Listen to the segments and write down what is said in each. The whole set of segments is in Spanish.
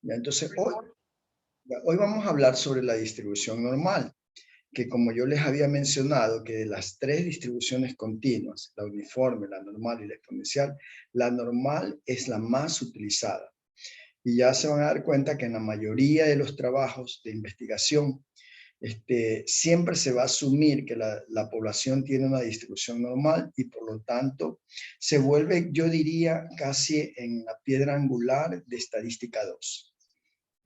Ya, entonces, hoy vamos a hablar sobre la distribución normal, que como yo les había mencionado, que de las tres distribuciones continuas, la uniforme, la normal y la exponencial, la normal es la más utilizada. Y ya se van a dar cuenta que en la mayoría de los trabajos de investigación, siempre se va a asumir que la población tiene una distribución normal y por lo tanto se vuelve, yo diría, casi en la piedra angular de estadística 2.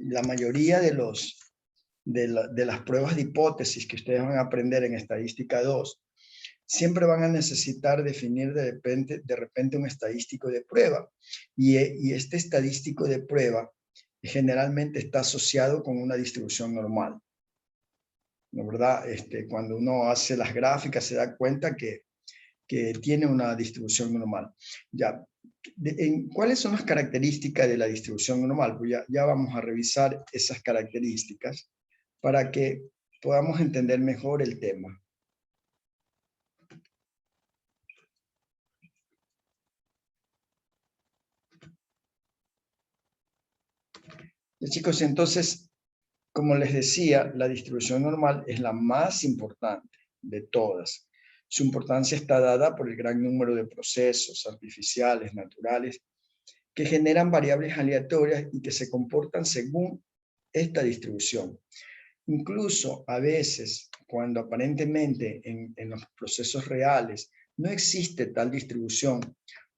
La mayoría de las pruebas de hipótesis que ustedes van a aprender en estadística 2 siempre van a necesitar definir de repente un estadístico de prueba. Y este estadístico de prueba generalmente está asociado con una distribución normal. ¿No, verdad? Cuando uno hace las gráficas se da cuenta que tiene una distribución normal. Ya, ¿cuáles son las características de la distribución normal? Pues ya vamos a revisar esas características para que podamos entender mejor el tema. Ya, chicos, entonces, como les decía, la distribución normal es la más importante de todas. Su importancia está dada por el gran número de procesos artificiales, naturales, que generan variables aleatorias y que se comportan según esta distribución. Incluso a veces, cuando aparentemente en los procesos reales no existe tal distribución,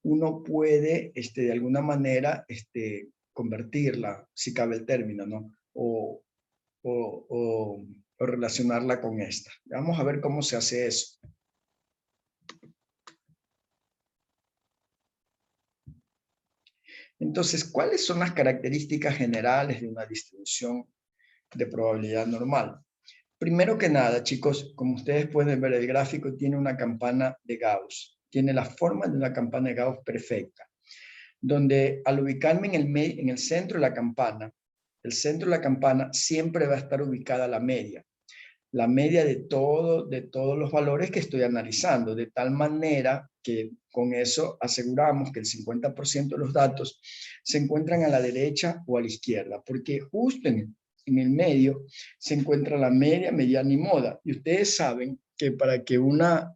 uno puede de alguna manera convertirla, si cabe el término, ¿no? O relacionarla con esta. Vamos a ver cómo se hace eso. Entonces, ¿cuáles son las características generales de una distribución de probabilidad normal? Primero que nada, chicos, como ustedes pueden ver, el gráfico tiene una campana de Gauss. Tiene la forma de una campana de Gauss perfecta, donde al ubicarme en el centro de la campana, el centro de la campana siempre va a estar ubicada la media de todos los valores que estoy analizando, de tal manera que con eso aseguramos que el 50% de los datos se encuentran a la derecha o a la izquierda, porque justo en el medio se encuentra la media, mediana y moda. Y ustedes saben que para que una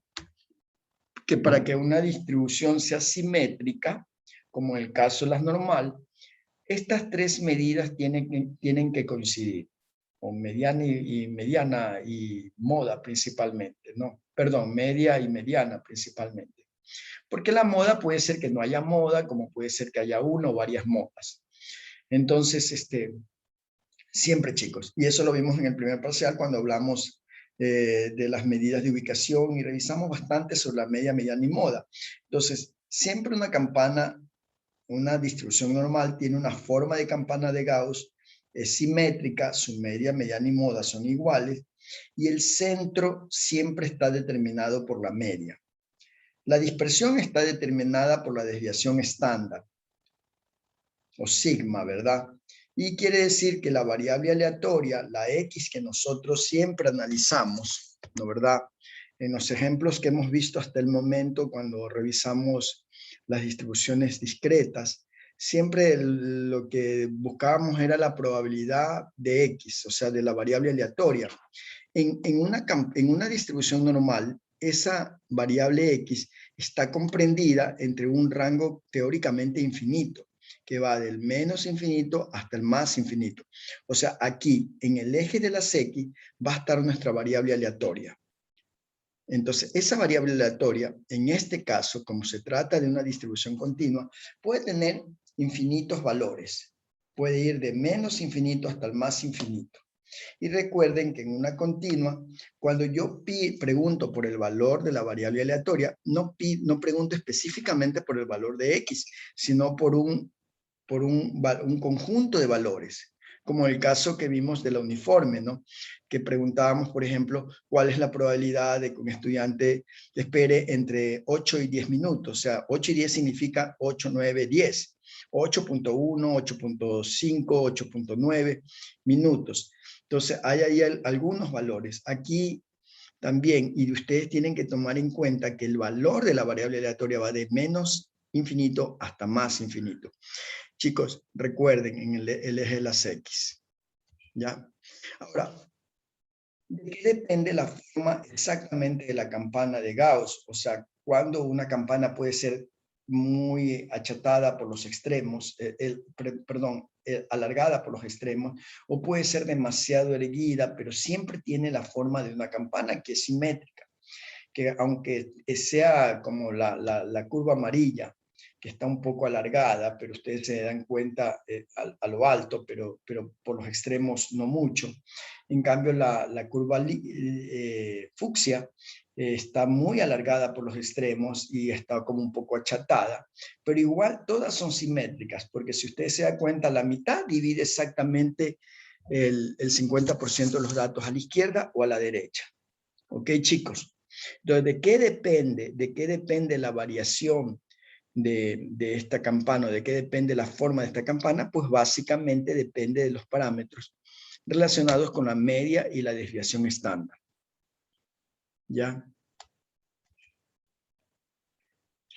distribución sea simétrica, como en el caso de las normal, estas tres medidas tienen que coincidir, o mediana y moda principalmente, ¿no? Perdón, media y mediana principalmente. Porque la moda puede ser que no haya moda, como puede ser que haya una o varias modas. Entonces, siempre, chicos, y eso lo vimos en el primer parcial cuando hablamos de las medidas de ubicación y revisamos bastante sobre la media, mediana y moda. Entonces, siempre una distribución normal tiene una forma de campana de Gauss, es simétrica, su media, mediana y moda son iguales, y el centro siempre está determinado por la media. La dispersión está determinada por la desviación estándar, o sigma, ¿verdad? Y quiere decir que la variable aleatoria, la X que nosotros siempre analizamos, ¿no, verdad? En los ejemplos que hemos visto hasta el momento cuando revisamos las distribuciones discretas, siempre lo que buscábamos era la probabilidad de X, o sea, de la variable aleatoria. En una distribución normal, esa variable X está comprendida entre un rango teóricamente infinito, que va del menos infinito hasta el más infinito. O sea, aquí, en el eje de las X, va a estar nuestra variable aleatoria. Entonces, esa variable aleatoria, en este caso, como se trata de una distribución continua, puede tener infinitos valores. Puede ir de menos infinito hasta el más infinito. Y recuerden que en una continua, cuando yo pregunto por el valor de la variable aleatoria, no pregunto específicamente por el valor de X, sino por un conjunto de valores, como el caso que vimos de la uniforme, ¿no? Que preguntábamos, por ejemplo, cuál es la probabilidad de que un estudiante espere entre 8 y 10 minutos. O sea, 8 y 10 significa 8, 9, 10. 8.1, 8.5, 8.9 minutos. Entonces, hay ahí algunos valores. Aquí también, y ustedes tienen que tomar en cuenta que el valor de la variable aleatoria va de menos infinito hasta más infinito. Chicos, recuerden en el eje de las X. ¿Ya? Ahora, ¿de qué depende la forma exactamente de la campana de Gauss? O sea, cuando una campana puede ser muy achatada por los extremos, alargada por los extremos, o puede ser demasiado erguida, pero siempre tiene la forma de una campana que es simétrica, que aunque sea como la curva amarilla, que está un poco alargada, pero ustedes se dan cuenta a lo alto, pero por los extremos no mucho. En cambio, la curva fucsia está muy alargada por los extremos y está como un poco achatada, pero igual todas son simétricas, porque si ustedes se dan cuenta, la mitad divide exactamente el 50% de los datos a la izquierda o a la derecha. ¿Ok, chicos? Entonces, ¿de qué depende? ¿De qué depende la variación de esta campana? ¿De qué depende la forma de esta campana? Pues básicamente depende de los parámetros relacionados con la media y la desviación estándar. ¿Ya?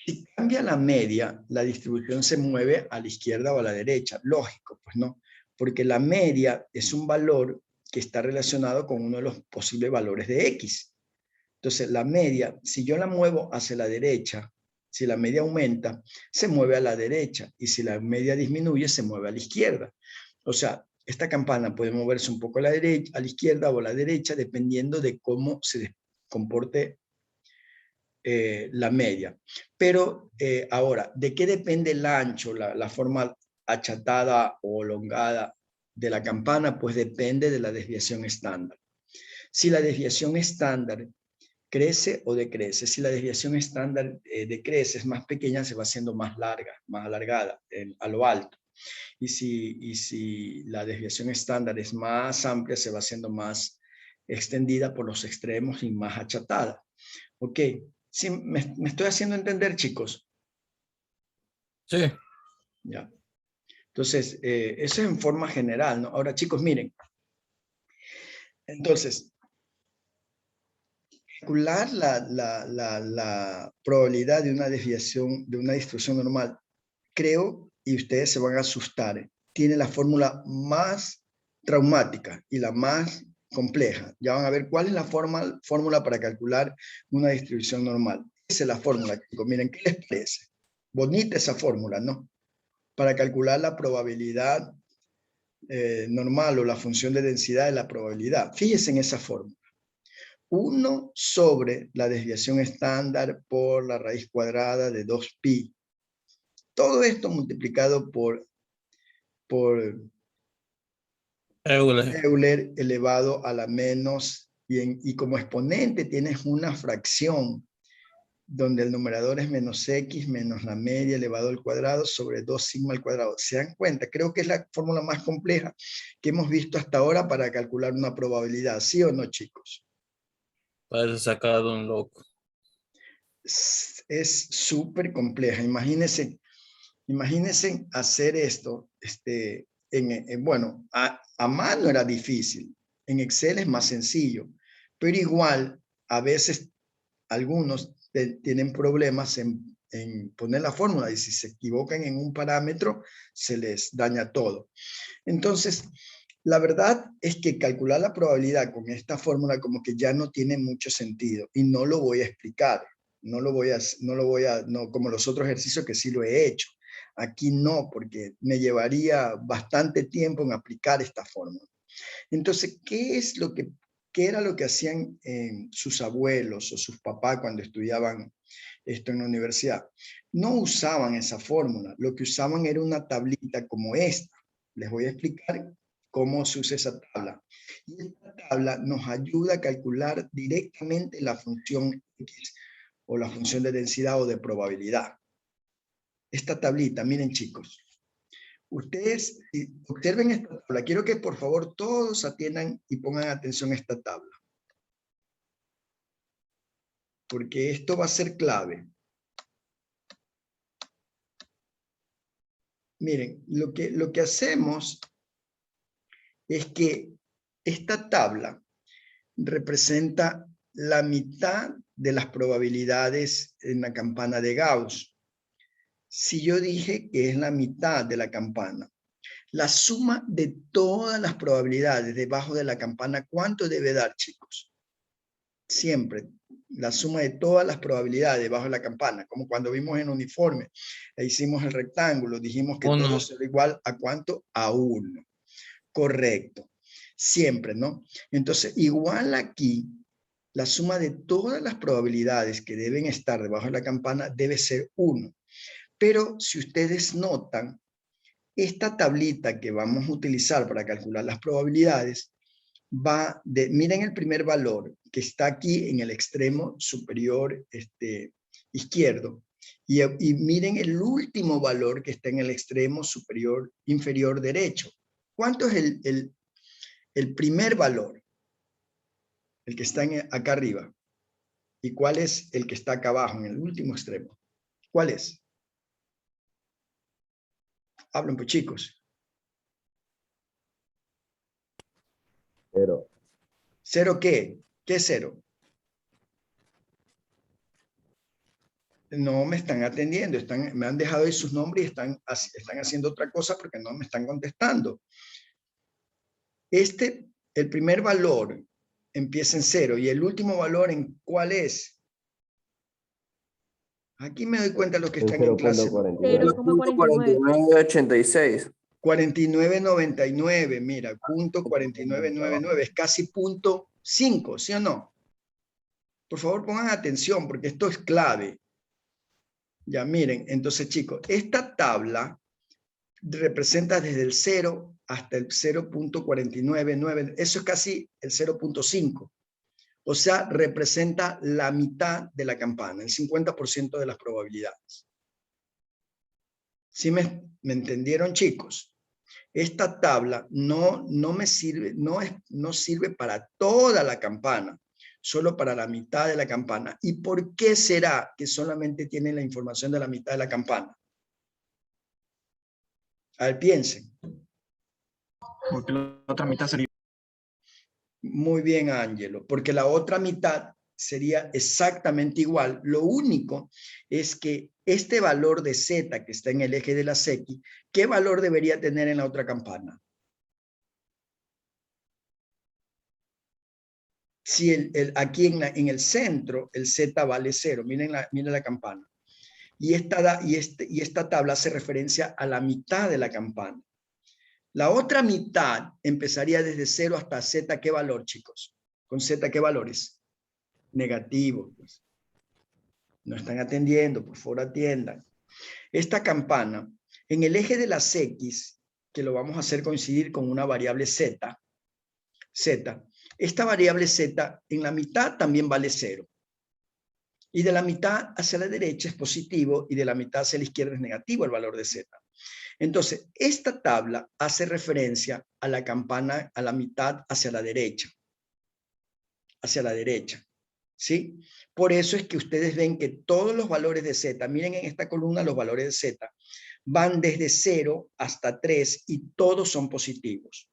Si cambia la media, la distribución se mueve a la izquierda o a la derecha. Lógico, pues no, porque la media es un valor que está relacionado con uno de los posibles valores de X. Entonces, la media, si yo la muevo hacia la derecha, si la media aumenta, se mueve a la derecha, y si la media disminuye, se mueve a la izquierda. O sea, esta campana puede moverse un poco a la derecha, a la izquierda o a la derecha, dependiendo de cómo se comporte la media. Pero ahora, ¿de qué depende el ancho, la forma achatada o elongada de la campana? Pues depende de la desviación estándar. Si la desviación estándar crece o decrece. Si la desviación estándar decrece, es más pequeña, se va haciendo más larga, más alargada a lo alto. Y si la desviación estándar es más amplia, se va haciendo más extendida por los extremos y más achatada. ¿Ok? ¿Sí, me estoy haciendo entender, chicos? Sí. Ya. Entonces, eso es en forma general, ¿no? Ahora, chicos, miren. Entonces, calcular la probabilidad de una desviación, de una distribución normal, creo, y ustedes se van a asustar, tiene la fórmula más traumática y la más compleja. Ya van a ver cuál es la fórmula para calcular una distribución normal. Esa es la fórmula, chicos. Miren, ¿qué les parece? Bonita esa fórmula, ¿no? Para calcular la probabilidad normal o la función de densidad de la probabilidad. Fíjense en esa fórmula. 1 sobre la desviación estándar por la raíz cuadrada de 2pi. Todo esto multiplicado por Euler. Euler elevado a la menos, y como exponente tienes una fracción donde el numerador es menos x menos la media elevado al cuadrado sobre 2 sigma al cuadrado. ¿Se dan cuenta? Creo que es la fórmula más compleja que hemos visto hasta ahora para calcular una probabilidad. ¿Sí o no, chicos? Parece sacado de un loco. Es súper compleja. Imagínense hacer esto, bueno, a mano era difícil, en Excel es más sencillo, pero igual a veces algunos tienen problemas en poner la fórmula y si se equivocan en un parámetro se les daña todo. Entonces, la verdad es que calcular la probabilidad con esta fórmula como que ya no tiene mucho sentido y no lo voy a explicar, no como los otros ejercicios que sí lo he hecho. Aquí no, porque me llevaría bastante tiempo en aplicar esta fórmula. Entonces, ¿qué era lo que hacían sus abuelos o sus papás cuando estudiaban esto en la universidad? No usaban esa fórmula, lo que usaban era una tablita como esta. Les voy a explicar cómo se usa esa tabla. Y esta tabla nos ayuda a calcular directamente la función X o la función de densidad o de probabilidad. Esta tablita, miren chicos, ustedes observen esta tabla. Quiero que por favor todos atiendan y pongan atención a esta tabla, porque esto va a ser clave. Miren, lo que hacemos es que esta tabla representa la mitad de las probabilidades en la campana de Gauss. Si yo dije que es la mitad de la campana, la suma de todas las probabilidades debajo de la campana, ¿cuánto debe dar, chicos? Siempre la suma de todas las probabilidades debajo de la campana, como cuando vimos en uniforme, e hicimos el rectángulo, dijimos que todo 1. será igual a ¿cuánto? A 1. Correcto. Siempre, ¿no? Entonces, igual aquí, la suma de todas las probabilidades que deben estar debajo de la campana debe ser 1. Pero si ustedes notan, esta tablita que vamos a utilizar para calcular las probabilidades va de, miren el primer valor que está aquí en el extremo superior izquierdo y miren el último valor que está en el extremo superior inferior derecho. ¿Cuánto es el primer valor? El que está acá arriba. ¿Y cuál es el que está acá abajo en el último extremo? ¿Cuál es? Hablen pues, chicos. 0. ¿Cero qué? ¿Qué es cero? No me están atendiendo, me han dejado ahí sus nombres y están haciendo otra cosa porque no me están contestando. El primer valor empieza en 0 y el último valor, ¿en cuál es? Aquí me doy cuenta de los que están en clase. 0.49. 0,4986. 49.99, mira, punto 49.99, es casi punto 5, ¿sí o no? Por favor, pongan atención porque esto es clave. Ya, miren, entonces chicos, esta tabla representa desde el 0 hasta el 0.499, eso es casi el 0.5. O sea, representa la mitad de la campana, el 50% de las probabilidades. ¿Sí me entendieron, chicos? Esta tabla no me sirve, no sirve para toda la campana, solo para la mitad de la campana. ¿Y por qué será que solamente tiene la información de la mitad de la campana? A ver, piensen. Porque la otra mitad sería. Muy bien, Ángelo, porque la otra mitad sería exactamente igual. Lo único es que este valor de Z que está en el eje de las X, ¿qué valor debería tener en la otra campana? Si aquí en el centro el Z vale 0, miren la campana. Y esta tabla hace referencia a la mitad de la campana. La otra mitad empezaría desde 0 hasta Z, ¿qué valor, chicos? Con Z, ¿qué valores? Negativo, pues. No están atendiendo, por favor atiendan. Esta campana, en el eje de las X, que lo vamos a hacer coincidir con una variable Z, esta variable Z en la mitad también vale 0. Y de la mitad hacia la derecha es positivo y de la mitad hacia la izquierda es negativo el valor de Z. Entonces, esta tabla hace referencia a la campana, a la mitad hacia la derecha. Hacia la derecha. ¿Sí? Por eso es que ustedes ven que todos los valores de Z, miren en esta columna los valores de Z, van desde 0 hasta 3 y todos son positivos.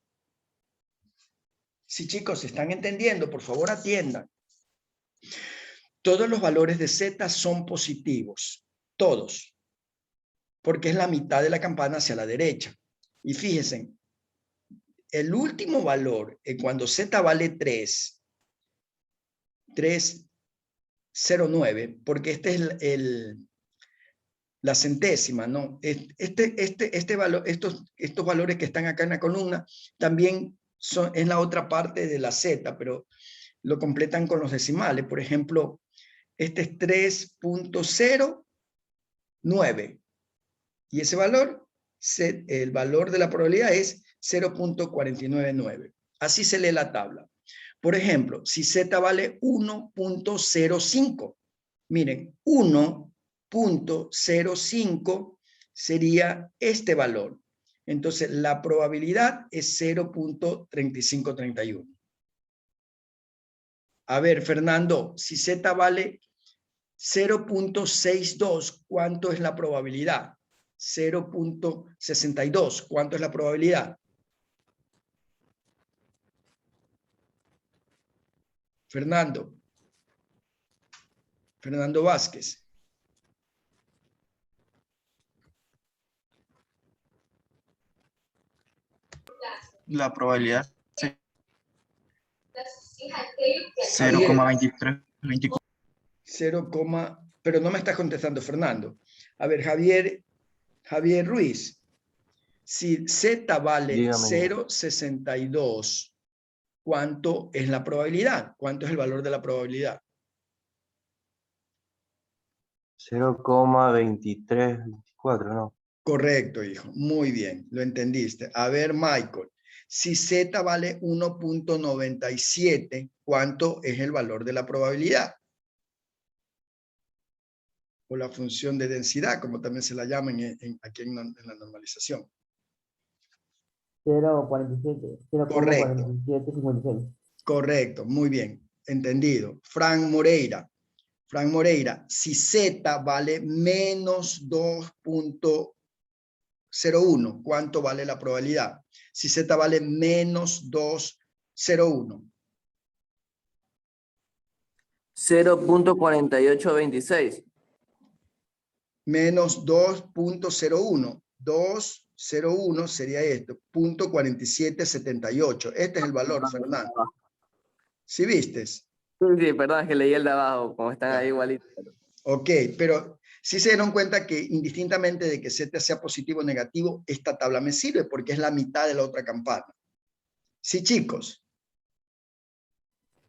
Sí, chicos, ¿se están entendiendo? Por favor, atiendan. Todos los valores de Z son positivos. Todos. Porque es la mitad de la campana hacia la derecha. Y fíjense, el último valor, cuando Z vale 3,09, porque este es la centésima, ¿no? Este valor, estos valores que están acá en la columna también es la otra parte de la Z, pero lo completan con los decimales. Por ejemplo, este es 3,09 y ese valor, el valor de la probabilidad es 0.499. Así se lee la tabla. Por ejemplo, si Z vale 1.05, miren, 1.05 sería este valor. Entonces, la probabilidad es 0.3531. A ver, Fernando, si Z vale 0.62, ¿cuánto es la probabilidad? 0.62, ¿cuánto es la probabilidad? Fernando Vázquez. La probabilidad es 0,2324. 0, pero no me estás contestando, Fernando. A ver, Javier Ruiz, si Z vale Dígame. 0,62, ¿cuánto es la probabilidad? ¿Cuánto es el valor de la probabilidad? 0,2324, ¿no? Correcto, hijo. Muy bien, lo entendiste. A ver, Michael, si Z vale 1,97, ¿cuánto es el valor de la probabilidad? O la función de densidad, como también se la llama aquí en la normalización. 0,47. Correcto. 0,4756. Correcto, muy bien, entendido. Frank Moreira, si Z vale menos 2,01, ¿cuánto vale la probabilidad? Si Z vale menos 2,01. 0.4826. Menos 2,01. 2,01 sería esto, 0.4778. Este es el valor, Fernando. ¿Sí vistes? Sí, perdón, es que leí el de abajo, como están ahí igualitos. Ok, pero sí se dieron cuenta que indistintamente de que Z sea positivo o negativo, esta tabla me sirve porque es la mitad de la otra campana. Sí, chicos.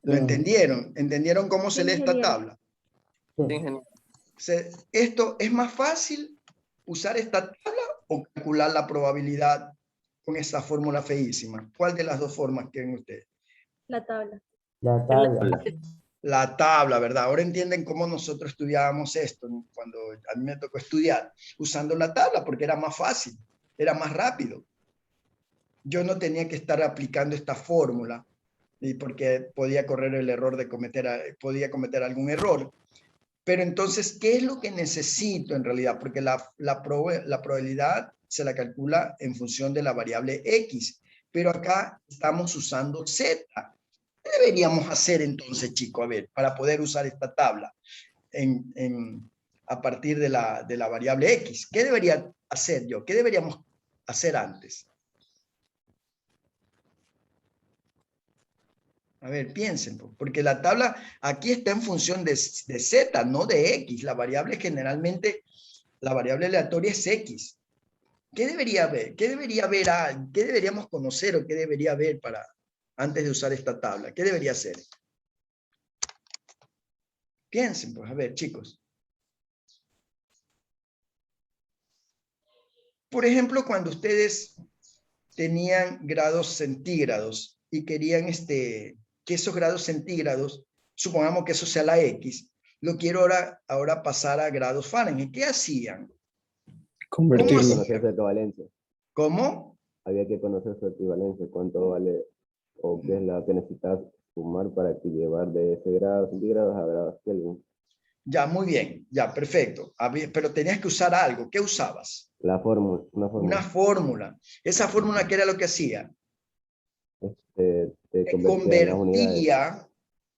¿Lo entendieron? ¿Entendieron cómo se lee esta tabla? Sí, ingeniero. ¿Esto es más fácil usar esta tabla o calcular la probabilidad con esa fórmula feísima? ¿Cuál de las dos formas creen ustedes? La tabla. La tabla. La tabla, ¿verdad? Ahora entienden cómo nosotros estudiábamos esto, ¿no? Cuando a mí me tocó estudiar, usando la tabla, porque era más fácil, era más rápido. Yo no tenía que estar aplicando esta fórmula, y porque podía correr el error de podía cometer algún error. Pero entonces, ¿qué es lo que necesito en realidad? Porque la probabilidad se la calcula en función de la variable X, pero acá estamos usando Z. ¿Qué deberíamos hacer entonces, chicos? A ver, para poder usar esta tabla a partir de la variable X. ¿Qué debería hacer yo? ¿Qué deberíamos hacer antes? A ver, piensen, porque la tabla aquí está en función de Z, no de X. La variable generalmente, la variable aleatoria es X. ¿Qué debería haber? ¿Qué deberíamos conocer o qué debería haber antes de usar esta tabla? ¿Qué debería hacer? Piensen, pues, a ver, chicos. Por ejemplo, cuando ustedes tenían grados centígrados y querían que esos grados centígrados, supongamos que eso sea la X, lo quiero ahora pasar a grados Fahrenheit. ¿Qué hacían? Convertirlo. ¿Cómo Conocer su equivalencia. ¿Cómo? Había que conocer su equivalencia, cuánto vale o qué es la que necesitas sumar para que llevar de ese grado centígrados a grados Kelvin. Ya, muy bien, ya, perfecto. Pero tenías que usar algo. ¿Qué usabas? La fórmula, una fórmula. Una fórmula. ¿Esa fórmula qué era lo que hacía? Te Te convertía en las unidades. convertía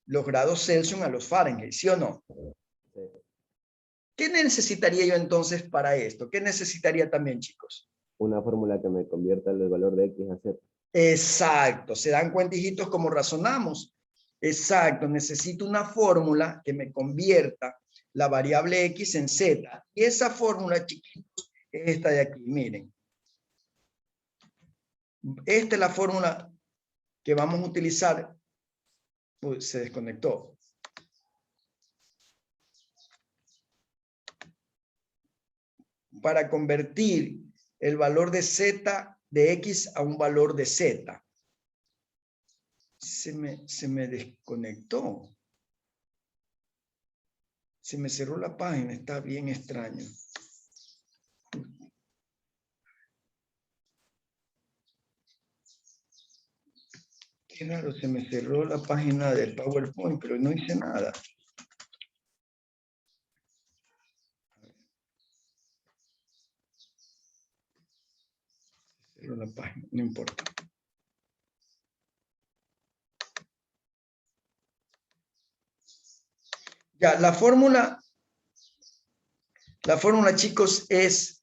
los grados Celsius a los Fahrenheit, ¿sí o no? Sí. ¿Qué necesitaría yo entonces para esto? ¿Qué necesitaría también, chicos? Una fórmula que me convierta el valor de X a Z. Exacto. ¿Se dan cuenta, hijitos, cómo razonamos? Exacto. Necesito una fórmula que me convierta la variable X en Z. Y esa fórmula, chiquitos, es esta de aquí. Miren. Esta es la fórmula que vamos a utilizar. Uy, se desconectó. Para convertir el valor de Z de X a un valor de Z. Se me desconectó. Se me cerró la página, está bien extraño. Qué raro, se me cerró la página del PowerPoint, pero no hice nada. Se cerró la página, no importa. Ya, la fórmula, chicos, es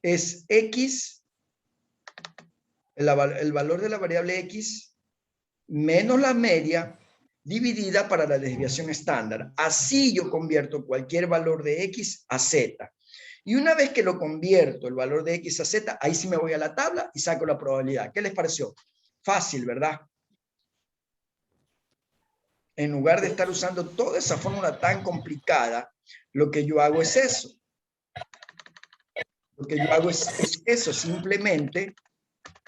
X el valor de la variable X menos la media dividida para la desviación estándar. Así yo convierto cualquier valor de X a Z. Y una vez que lo convierto, el valor de X a Z, ahí sí me voy a la tabla y saco la probabilidad. ¿Qué les pareció? Fácil, ¿verdad? En lugar de estar usando toda esa fórmula tan complicada, lo que yo hago es eso. Lo que yo hago es eso, simplemente.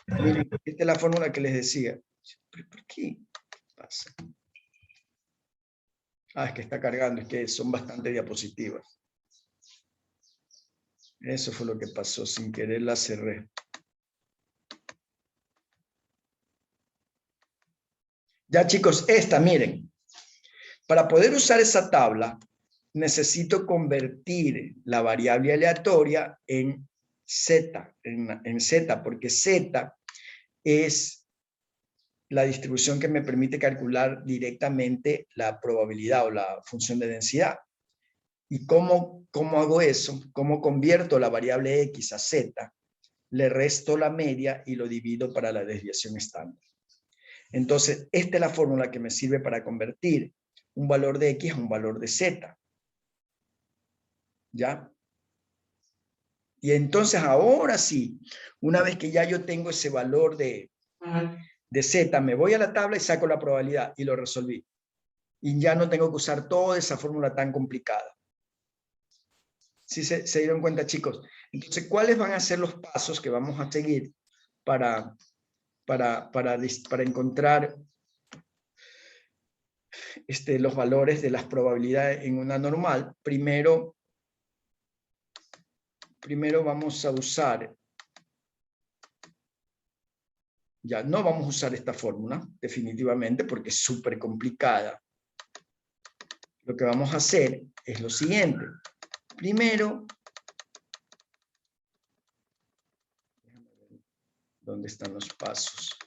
Miren, esta es la fórmula que les decía. ¿Pero por qué pasa? Ah, es que está cargando, es que son bastante diapositivas. Eso fue lo que pasó, sin querer la cerré. Ya chicos, esta, miren. Para poder usar esa tabla, necesito convertir la variable aleatoria en Z, en Z, porque Z es la distribución que me permite calcular directamente la probabilidad o la función de densidad. ¿Y cómo hago eso? ¿Cómo convierto la variable X a Z? Le resto la media y lo divido para la desviación estándar. Entonces, esta es la fórmula que me sirve para convertir un valor de X a un valor de Z. ¿Ya? Y entonces ahora sí, una vez que ya yo tengo ese valor de Z, me voy a la tabla y saco la probabilidad y lo resolví. Y ya no tengo que usar toda esa fórmula tan complicada. ¿Sí se dieron cuenta, chicos? Entonces, ¿cuáles van a ser los pasos que vamos a seguir para encontrar los valores de las probabilidades en una normal? Primero vamos a usar, ya no vamos a usar esta fórmula, definitivamente, porque es súper complicada. Lo que vamos a hacer es lo siguiente. Primero, ¿dónde están los pasos?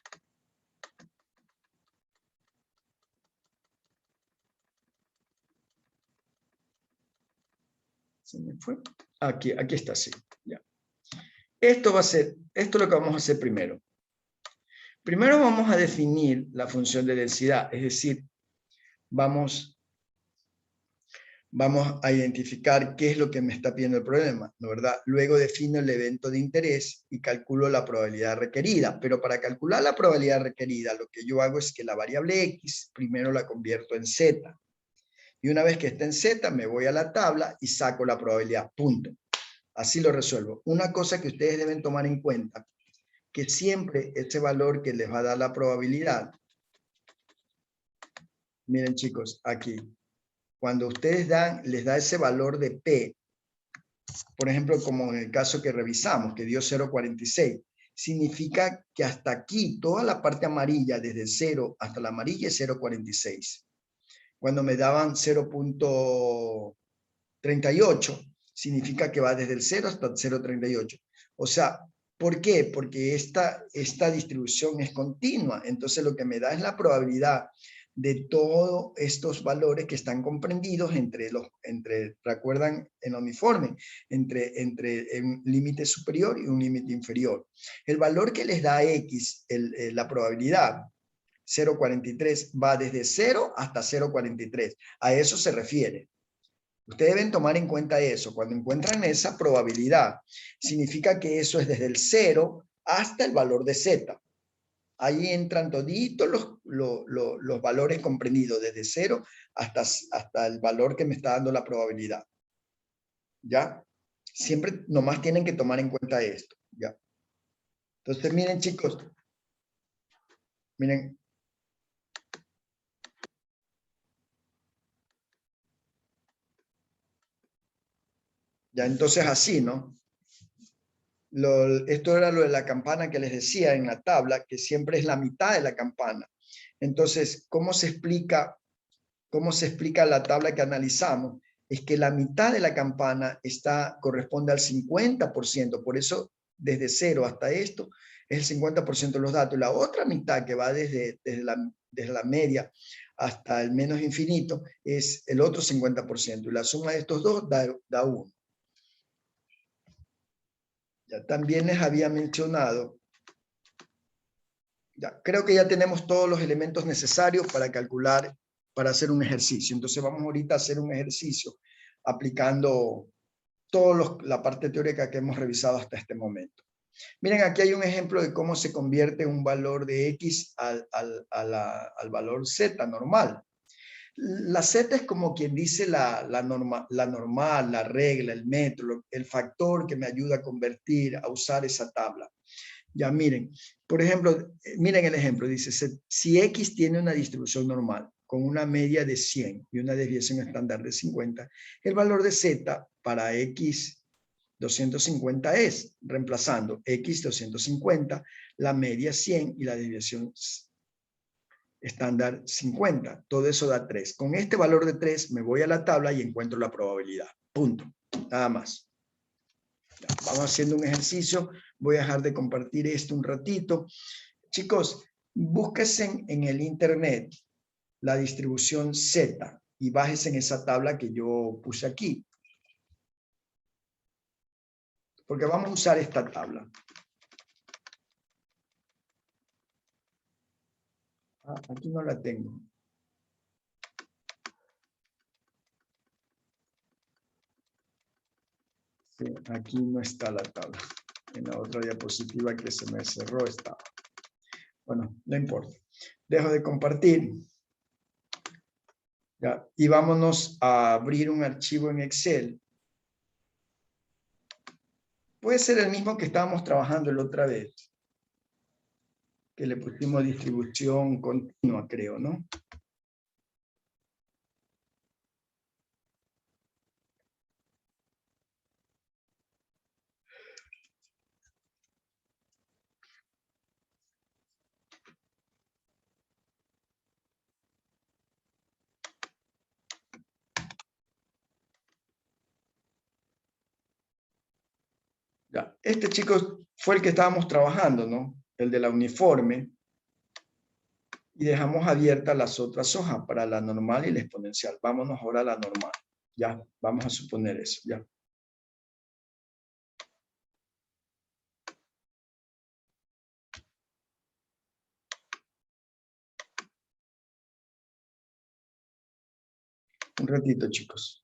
Se me fue. Aquí está, sí. Ya. Esto es lo que vamos a hacer primero. Primero vamos a definir la función de densidad, es decir, vamos a identificar qué es lo que me está pidiendo el problema, ¿no verdad? Luego defino el evento de interés y calculo la probabilidad requerida, pero para calcular la probabilidad requerida, lo que yo hago es que la variable X primero la convierto en Z. Y una vez que esté en Z, me voy a la tabla y saco la probabilidad, punto. Así lo resuelvo. Una cosa que ustedes deben tomar en cuenta, que siempre ese valor que les va a dar la probabilidad, miren chicos, aquí, cuando ustedes les da ese valor de P, por ejemplo, como en el caso que revisamos, que dio 0,46, significa que hasta aquí, toda la parte amarilla, desde 0 hasta la amarilla es 0,46. Cuando me daban 0,38, significa que va desde el 0 hasta 0,38. O sea, ¿por qué? Porque esta distribución es continua. Entonces lo que me da es la probabilidad de todos estos valores que están comprendidos ¿recuerdan? En uniforme, entre un límite superior y un límite inferior. El valor que les da X, la probabilidad, 0,43, va desde 0 hasta 0,43. A eso se refiere. Ustedes deben tomar en cuenta eso. Cuando encuentran esa probabilidad, significa que eso es desde el 0 hasta el valor de Z. Ahí entran toditos los valores comprendidos, desde 0 hasta el valor que me está dando la probabilidad. ¿Ya? Siempre nomás tienen que tomar en cuenta esto. ¿Ya? Entonces, miren chicos. Miren. Ya, entonces así, ¿no? Esto era lo de la campana que les decía en la tabla, que siempre es la mitad de la campana. Entonces, ¿cómo se explica la tabla que analizamos? Es que la mitad de la campana corresponde al 50%, por eso desde 0 hasta esto es el 50% de los datos. La otra mitad que va desde la media hasta el menos infinito es el otro 50%, y la suma de estos dos da 1. Ya también les había mencionado Ya, creo que ya tenemos todos los elementos necesarios para calcular, para hacer un ejercicio. Entonces vamos ahorita a hacer un ejercicio aplicando toda la parte teórica que hemos revisado hasta este momento. Miren, aquí hay un ejemplo de cómo se convierte un valor de X al valor Z normal. La Z es como quien dice la normal, la regla, el metro, el factor que me ayuda a convertir, a usar esa tabla. Ya miren, por ejemplo, miren el ejemplo, dice, si X tiene una distribución normal con una media de 100 y una desviación estándar de 50, el valor de Z para X 250 es, reemplazando X 250, la media 100 y la desviación estándar 50. Todo eso da 3. Con este valor de 3 me voy a la tabla y encuentro la probabilidad. Punto. Nada más. Vamos haciendo un ejercicio. Voy a dejar de compartir esto un ratito. Chicos, búsquense en el internet la distribución Z y bájense en esa tabla que yo puse aquí. Porque vamos a usar esta tabla. Aquí no la tengo. Sí, aquí no está la tabla. En la otra diapositiva que se me cerró estaba. Bueno, no importa. Dejo de compartir. Ya, y vámonos a abrir un archivo en Excel. Puede ser el mismo que estábamos trabajando la otra vez. Que le pusimos distribución continua, creo, ¿no? Ya, este chico fue el que estábamos trabajando, ¿no? El de la uniforme. Y dejamos abiertas las otras hojas para la normal y la exponencial. Vámonos ahora a la normal. Ya, vamos a suponer eso, ya. Un ratito, chicos.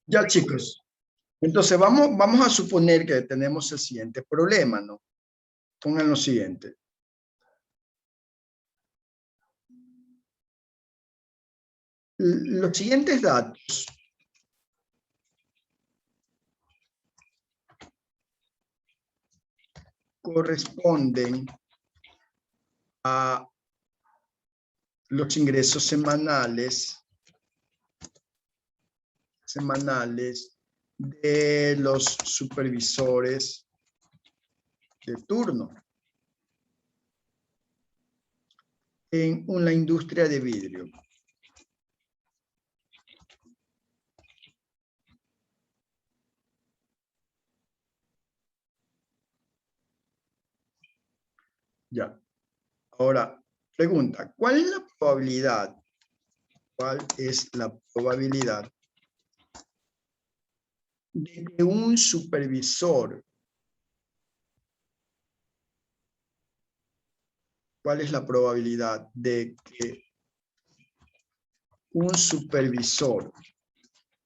Ya, chicos. Entonces, vamos a suponer que tenemos el siguiente problema, ¿no? Pongan lo siguiente. Los siguientes datos corresponden a los ingresos semanales de los supervisores de turno en una industria de vidrio. Ya. Ahora, pregunta, ¿cuál es la probabilidad? ¿Cuál es la probabilidad de que un supervisor, cuál es la probabilidad de que un supervisor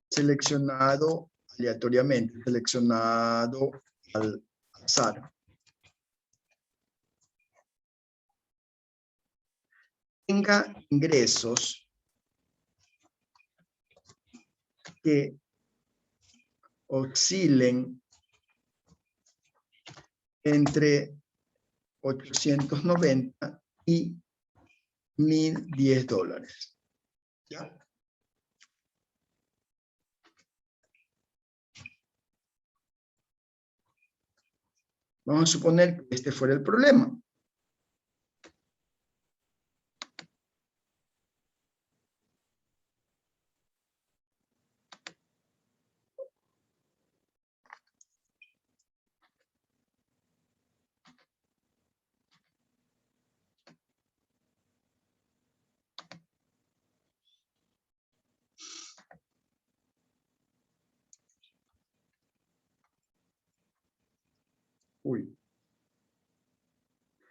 seleccionado aleatoriamente, seleccionado al azar, tenga ingresos que oscilen entre 890 y $1,010. ¿Ya? Vamos a suponer que este fuera el problema. Uy.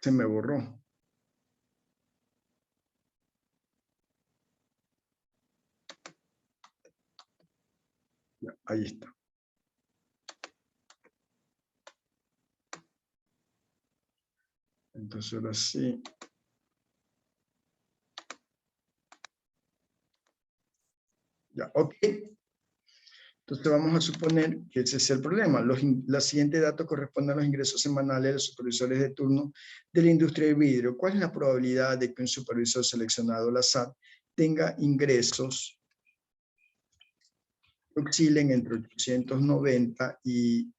Se me borró. Ya, ahí está. Entonces ahora sí. Ya, ok. Entonces vamos a suponer que ese es el problema. Los siguientes datos corresponden a los ingresos semanales de los supervisores de turno de la industria del vidrio. ¿Cuál es la probabilidad de que un supervisor seleccionado, la SAT, tenga ingresos que oscilen entre 890 y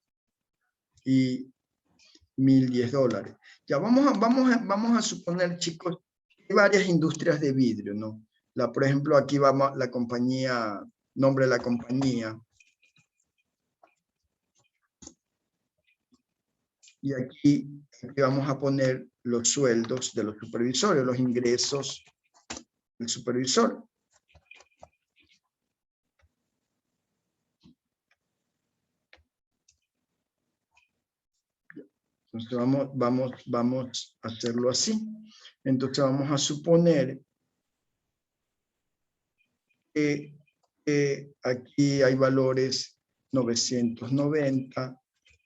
$1,010? Ya vamos a suponer, chicos, que hay varias industrias de vidrio, ¿no? Por ejemplo, aquí vamos la compañía, nombre de la compañía. Y aquí vamos a poner los sueldos de los supervisores, los ingresos del supervisor. Entonces vamos a hacerlo así. Entonces vamos a suponer que aquí hay valores 990,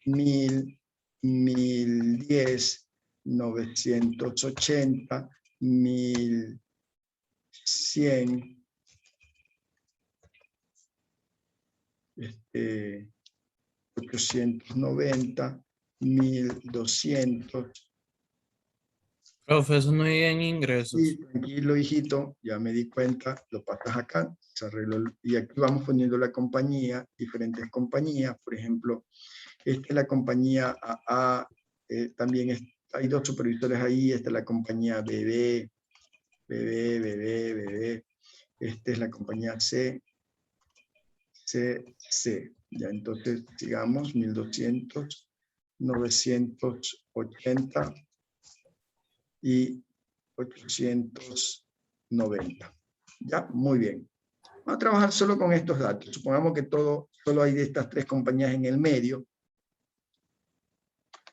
1000, 1010, 980, 1100, 890, 1200. Profe, eso no hay en ingresos. Y tranquilo, hijito, ya me di cuenta, lo pasas acá, se arregló. Y aquí vamos poniendo la compañía, diferentes compañías. Por ejemplo, esta es la compañía AA, también hay dos supervisores ahí. Esta es la compañía BB. Esta es la compañía CC. Ya, entonces sigamos, 1200, 980 y 890. Ya, muy bien. Vamos a trabajar solo con estos datos. Supongamos que solo hay de estas tres compañías en el medio.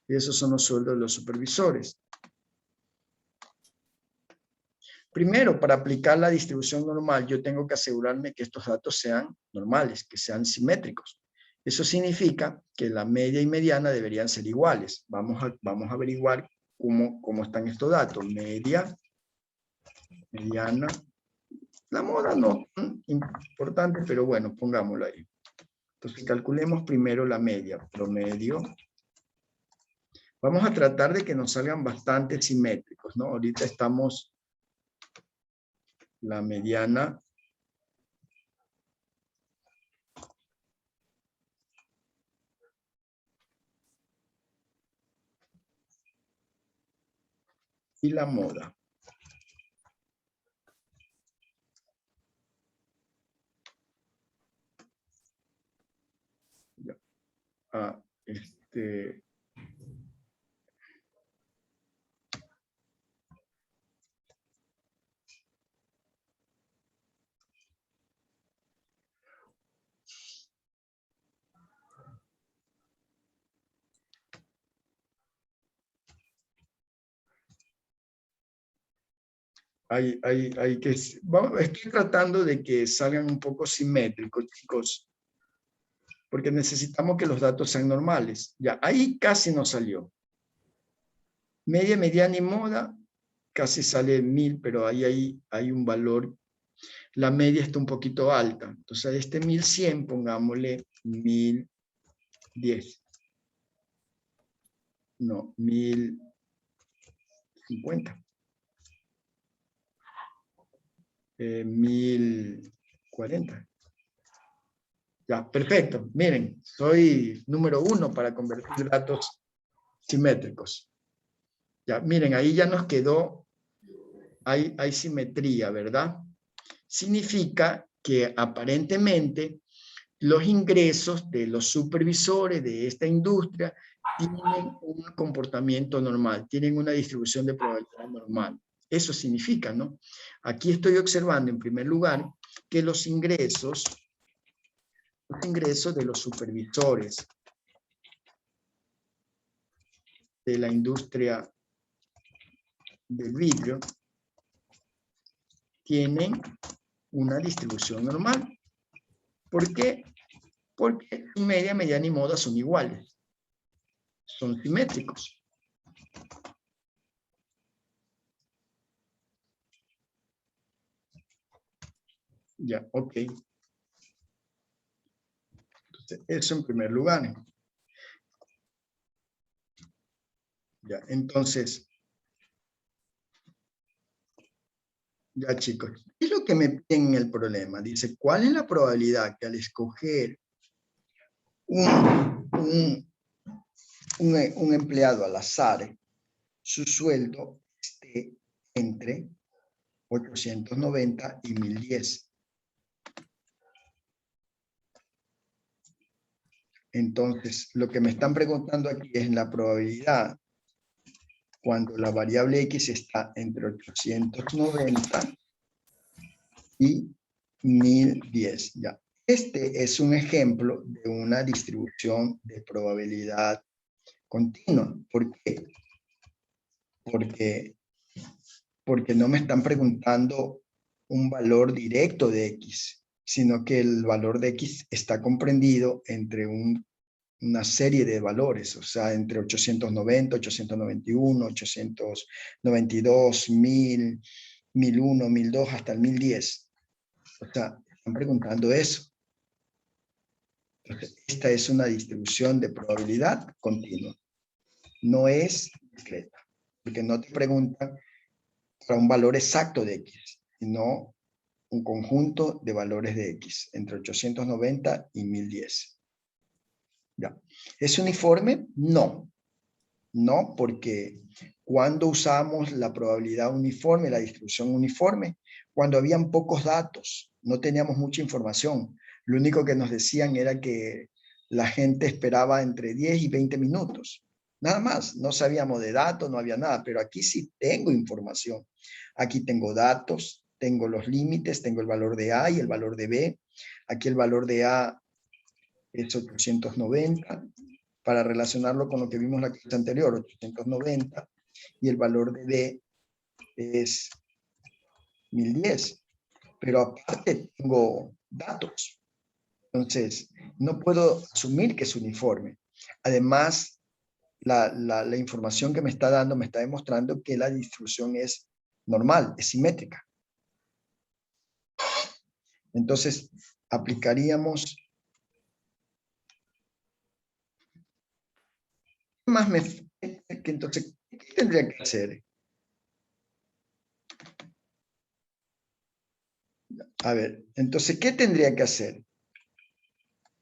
Y esos son los sueldos de los supervisores. Primero, para aplicar la distribución normal, yo tengo que asegurarme que estos datos sean normales, que sean simétricos. Eso significa que la media y mediana deberían ser iguales. Vamos a averiguar cómo están estos datos. Media, mediana. La moda no importante, pero bueno, pongámoslo ahí. Entonces calculemos primero la media, promedio. Vamos a tratar de que nos salgan bastante simétricos, ¿no? Ahorita estamos la mediana. Y la moda. Ya. Estoy tratando de que salgan un poco simétricos, chicos, porque necesitamos que los datos sean normales. Ya, ahí casi nos salió. Media, mediana y moda, casi sale 1000, pero ahí hay un valor. La media está un poquito alta. Entonces a este 1100 pongámosle 1010. No, 1050. 1040. Ya, perfecto. Miren, soy número 1 para convertir datos simétricos. Ya, miren, ahí ya nos quedó, hay simetría, ¿verdad? Significa que aparentemente los ingresos de los supervisores de esta industria tienen un comportamiento normal, tienen una distribución de probabilidad normal. Eso significa, ¿no? Aquí estoy observando en primer lugar que los ingresos de los supervisores de la industria del vidrio tienen una distribución normal. ¿Por qué? Porque su media, mediana y moda son iguales. Son simétricos. Ya, ok. Entonces, eso en primer lugar. Ya, entonces, ya chicos, ¿qué es lo que me piden en el problema? Dice, ¿cuál es la probabilidad que al escoger un empleado al azar, su sueldo esté entre 890 y 1010? Entonces, lo que me están preguntando aquí es la probabilidad cuando la variable X está entre 890 y 1010. Ya. Este es un ejemplo de una distribución de probabilidad continua. ¿Por qué? Porque no me están preguntando un valor directo de X, sino que el valor de X está comprendido entre una serie de valores, o sea, entre 890, 891, 892, 1000, 1001, 1002, hasta el 1010. O sea, están preguntando eso. Entonces, esta es una distribución de probabilidad continua. No es discreta, porque no te preguntan para un valor exacto de X, sino un conjunto de valores de X, entre 890 y 1010. Ya. ¿Es uniforme? No. No, porque cuando usamos la probabilidad uniforme, la distribución uniforme, cuando habían pocos datos, no teníamos mucha información. Lo único que nos decían era que la gente esperaba entre 10 y 20 minutos. Nada más, no sabíamos de datos, no había nada, pero aquí sí tengo información. Aquí tengo datos, tengo los límites, tengo el valor de A y el valor de B. Aquí el valor de A es 890, para relacionarlo con lo que vimos la clase anterior, 890, y el valor de B es 1010. Pero aparte tengo datos. Entonces, no puedo asumir que es uniforme. Además, la información que me está dando me está demostrando que la distribución es normal, es simétrica. Entonces, aplicaríamos... Entonces, ¿qué tendría que hacer? A ver, entonces, ¿qué tendría que hacer?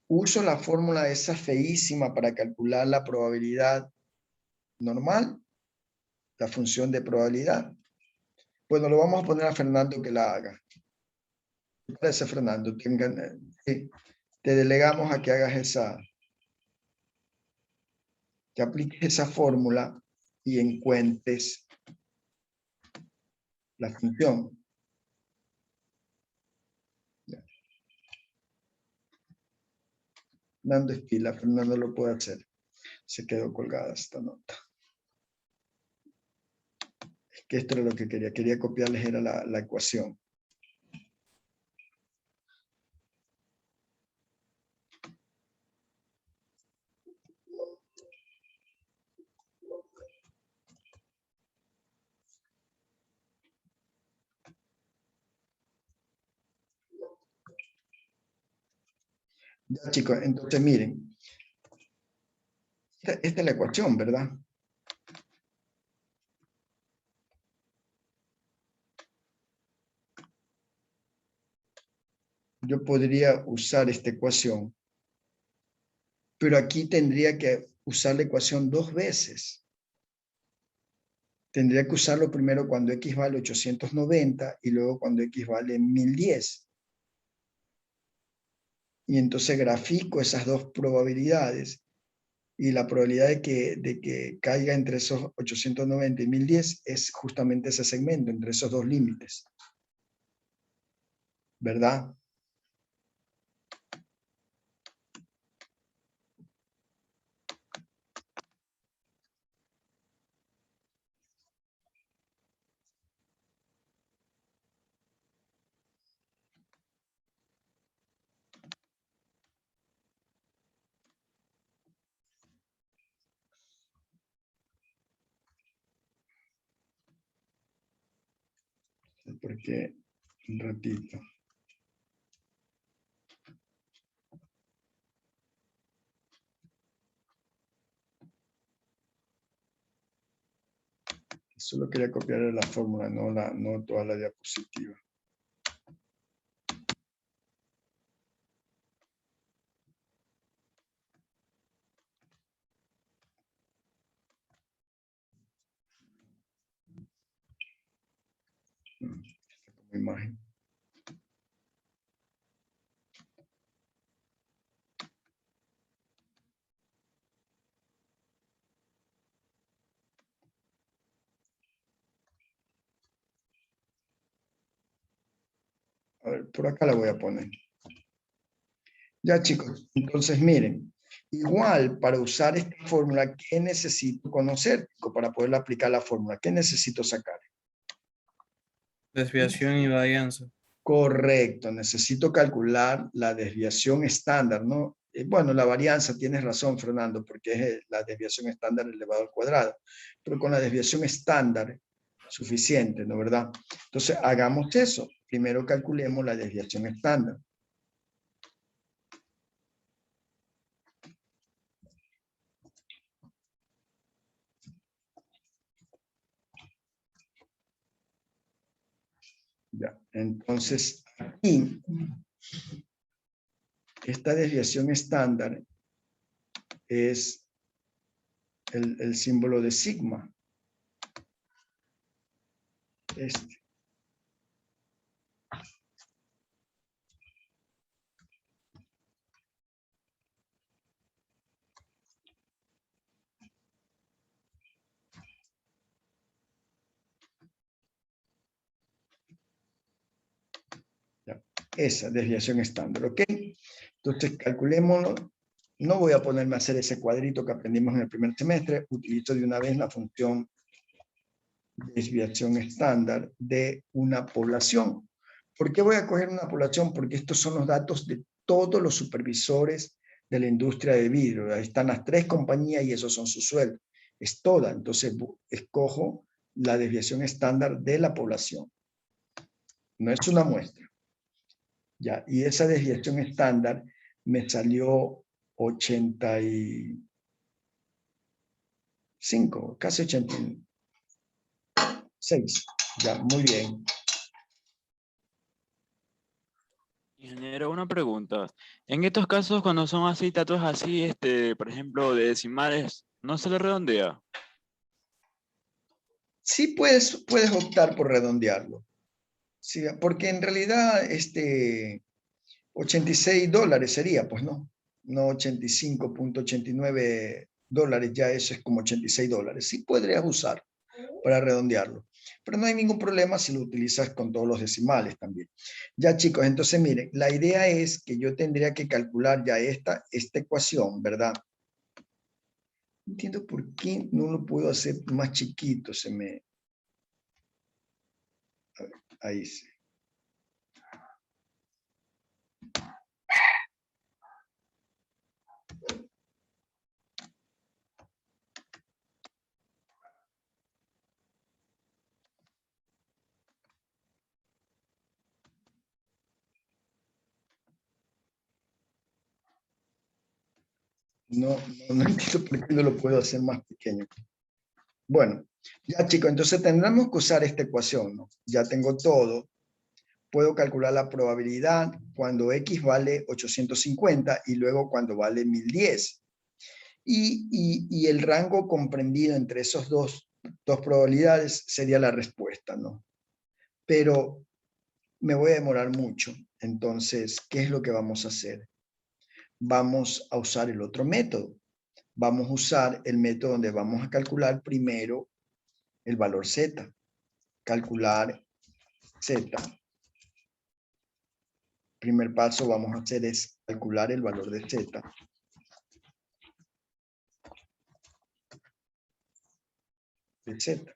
Uso la fórmula esa feísima para calcular la probabilidad normal, la función de probabilidad. Bueno, lo vamos a poner a Fernando que la haga. ¿Qué parece, Fernando? Sí, te delegamos a que hagas que apliques esa fórmula y encuentres la función. Fernando es pila, Fernando lo puede hacer. Se quedó colgada esta nota. Es que esto era lo que quería copiarles, era la ecuación. Ya, chicos, entonces miren. Esta es la ecuación, ¿verdad? Yo podría usar esta ecuación, pero aquí tendría que usar la ecuación dos veces. Tendría que usarlo primero cuando X vale 890 y luego cuando X vale 1010. Y entonces grafico esas dos probabilidades y la probabilidad de que caiga entre esos 890 y 1010 es justamente ese segmento, entre esos dos límites. ¿Verdad? por qué. Un ratito. Solo quería copiar la fórmula, no toda la diapositiva. Como imagen. A ver, por acá la voy a poner. Ya, chicos, entonces miren, igual para usar esta fórmula, ¿qué necesito conocer para poderla aplicar la fórmula? ¿Qué necesito sacar? Desviación y varianza. Correcto, necesito calcular la desviación estándar, ¿no? Bueno, la varianza, tienes razón, Fernando, porque es la desviación estándar elevado al cuadrado, pero con la desviación estándar, suficiente, ¿no? ¿Verdad? Entonces, hagamos eso. Primero calculemos la desviación estándar. Ya, entonces, aquí, esta desviación estándar es el símbolo de sigma. Este. Ya, esa desviación estándar, ¿ok? Entonces, calculémoslo. No voy a ponerme a hacer ese cuadrito que aprendimos en el primer semestre. Utilizo de una vez la función desviación estándar de una población. ¿Por qué voy a coger una población? Porque estos son los datos de todos los supervisores de la industria de vidrio. Ahí están las 3 compañías y esos son sus sueldos. Es toda. Entonces, escojo la desviación estándar de la población. No es una muestra. Ya, y esa desviación estándar me salió 85, casi 86. Ya, muy bien. Ingeniero, una pregunta. En estos casos, cuando son así, datos así, por ejemplo, de decimales, ¿no se le redondea? Sí puedes optar por redondearlo. Sí, porque en realidad $86 sería, pues no 85.89 dólares, ya eso es como $86. Sí podrías usar para redondearlo, pero no hay ningún problema si lo utilizas con todos los decimales también. Ya, chicos, entonces miren, la idea es que yo tendría que calcular ya esta ecuación, ¿verdad? No entiendo por qué no lo puedo hacer más chiquito, a ver, ahí sí. No entiendo por qué no lo puedo hacer más pequeño. Bueno, ya chicos, entonces tendremos que usar esta ecuación, ¿no? Ya tengo todo. Puedo calcular la probabilidad cuando X vale 850 y luego cuando vale 1010. Y el rango comprendido entre esos dos probabilidades sería la respuesta, ¿no? Pero me voy a demorar mucho. Entonces, ¿qué es lo que vamos a hacer? Vamos a usar el otro método. Vamos a usar el método donde vamos a calcular primero el valor Z. Calcular Z. Primer paso vamos a hacer es calcular el valor de Z. De Z.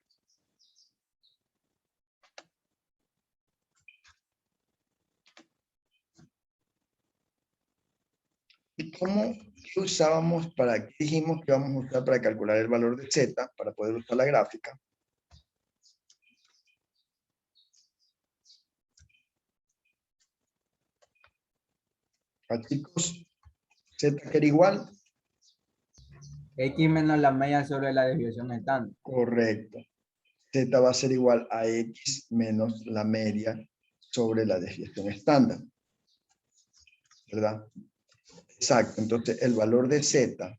¿Y cómo usábamos para qué dijimos que vamos a usar para calcular el valor de Z, para poder usar la gráfica? chicos, Z que era igual. X menos la media sobre la desviación estándar. Correcto. Z va a ser igual a X menos la media sobre la desviación estándar. ¿Verdad? Exacto. Entonces, el valor de Z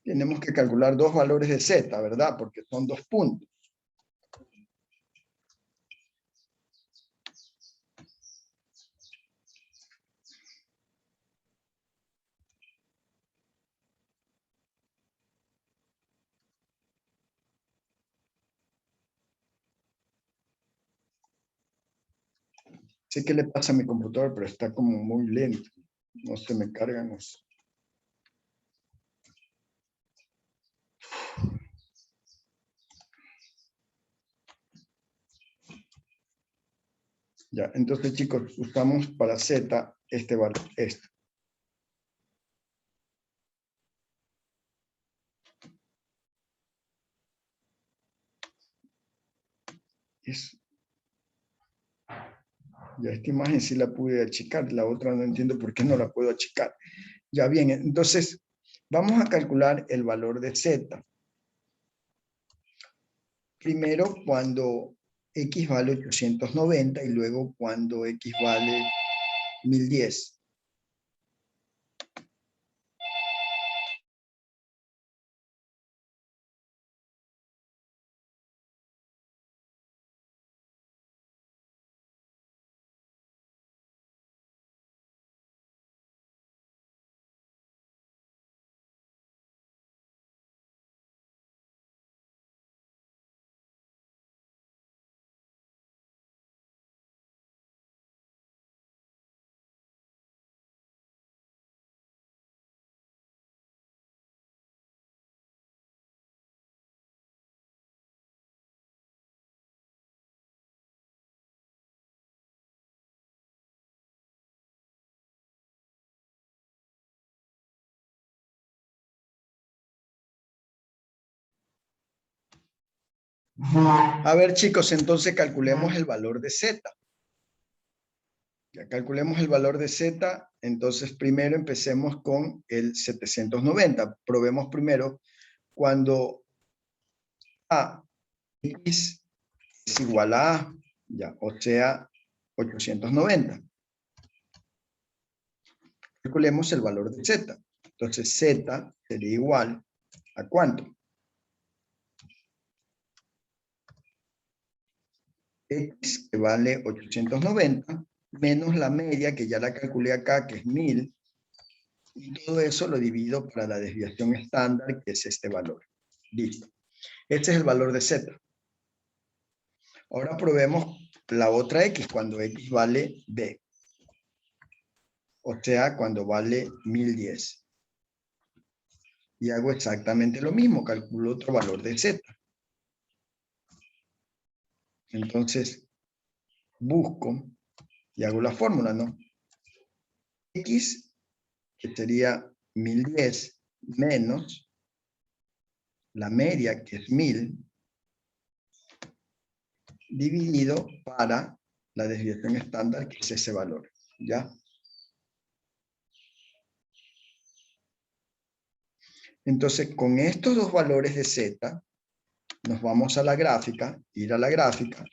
tenemos que calcular dos valores de Z, ¿verdad? Porque son 2 puntos. Sé qué le pasa a mi computador, pero está como muy lento. No se me cargan los... Ya, entonces chicos, usamos para Z este valor, este. Ya esta imagen sí la pude achicar, la otra no entiendo por qué no la puedo achicar. Ya bien, entonces vamos a calcular el valor de Z. Primero cuando X vale 890 y luego cuando X vale 1010. A ver chicos, entonces calculemos el valor de Z. Ya calculemos el valor de Z, entonces primero empecemos con el 790. Probemos primero cuando A, X es igual a A, ya, o sea, 890. Calculemos el valor de Z. Entonces Z sería igual a ¿cuánto? X que vale 890 menos la media que ya la calculé acá, que es 1000, y todo eso lo divido para la desviación estándar, que es este valor. Listo. Este es el valor de Z. Ahora probemos la otra X, cuando X vale B. O sea, cuando vale 1010. Y hago exactamente lo mismo, calculo otro valor de Z. Entonces, busco y hago la fórmula, ¿no? X, que sería 1010, menos la media, que es 1000, dividido para la desviación estándar, que es ese valor, ¿ya? Entonces, con estos dos valores de Z, nos vamos a la gráfica, ir a la gráfica,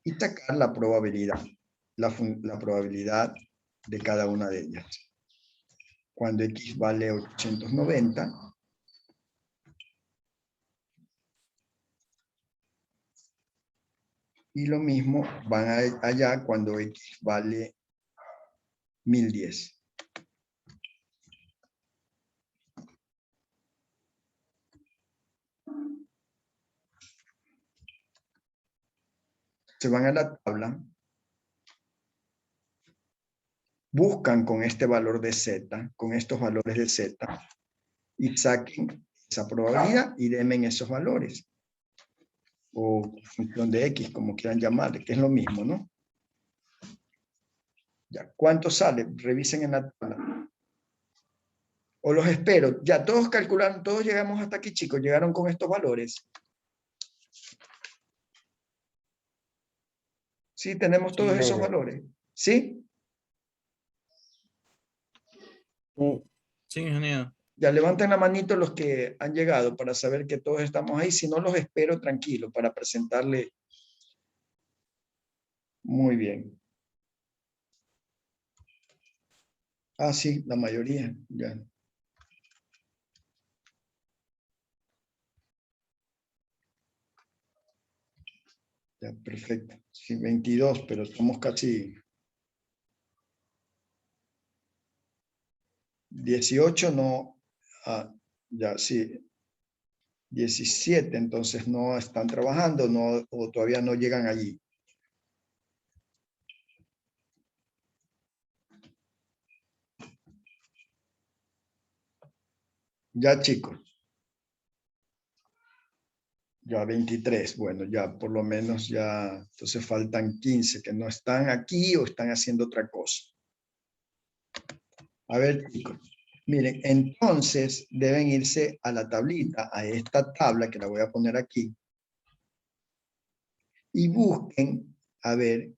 y sacar la probabilidad, la probabilidad de cada una de ellas. Cuando X vale 890, y lo mismo van allá cuando X vale 1010. Se van a la tabla, buscan con este valor de Z, con estos valores de Z, y saquen esa probabilidad y denme esos valores. O función de X, como quieran llamarle, que es lo mismo, ¿no? Ya, ¿cuánto sale? Revisen en la tabla. O los espero. Ya todos calcularon, todos llegamos hasta aquí, chicos. Llegaron con estos valores. Sí, tenemos todos Sí. esos valores. ¿Sí? Sí. Sí, ingeniero. Ya levanten la manito los que han llegado para saber que todos estamos ahí. Si no, los espero tranquilo para presentarle. Muy bien. Ah, sí, la mayoría. Ya. Ya, perfecto. Sí, 22, pero somos casi 18, no. Ah, ya, sí. 17, entonces no están trabajando, no, o todavía no llegan allí. Ya, chicos. Ya 23, bueno, ya por lo menos ya, entonces faltan 15 que no están aquí o están haciendo otra cosa. A ver, chicos, miren, entonces deben irse a la tablita, a esta tabla que la voy a poner aquí, y busquen, a ver,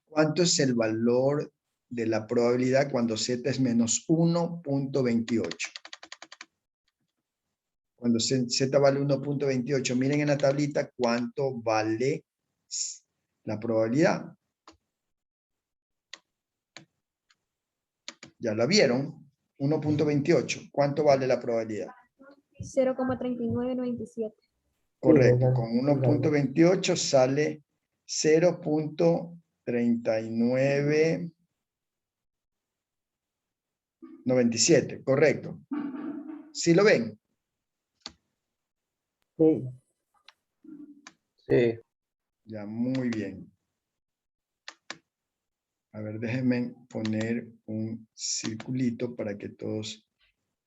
cuánto es el valor de la probabilidad cuando z es menos 1.28. Cuando z vale 1.28, miren en la tablita cuánto vale la probabilidad. ¿Ya la vieron? 1.28. ¿Cuánto vale la probabilidad? 0,3997. Correcto. esa- Con sí, sale. 1.28 sale 0.3997. Correcto. ¿Sí lo ven? Sí. Sí. Ya, muy bien. A ver, déjenme poner un circulito para que todos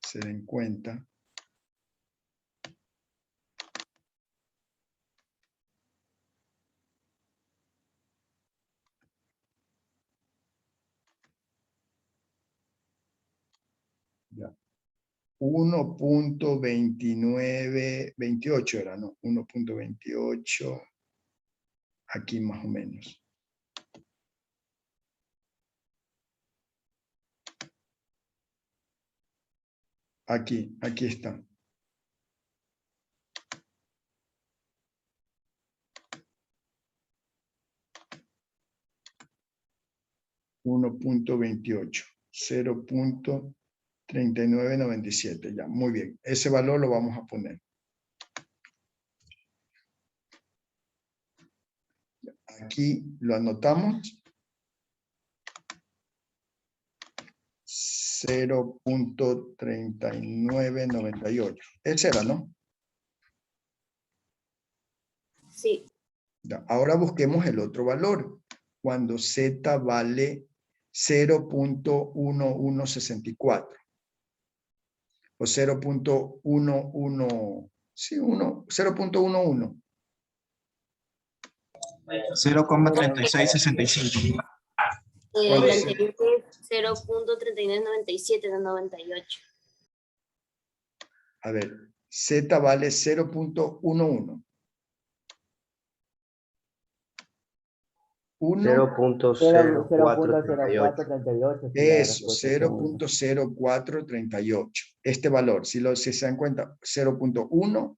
se den cuenta. Ya. 1.2928 era, ¿no? 1.28. Aquí más o menos. Aquí está. .28, 0.3997, ya, muy bien. Ese valor lo vamos a poner. Aquí lo anotamos. 0.3998. Ese era, ¿no? Sí. Ya, ahora busquemos el otro valor. Cuando z vale 0.1164. O 0.11. Sí, 0.11. 0,3665. ¿Cuál El es? anterior es 0,3997 de 98. A ver, z vale 0.11. 0.0438. 0.0438. Sí, la Eso, respuesta es uno. 0.0438. Este valor, si se dan cuenta, 0.11,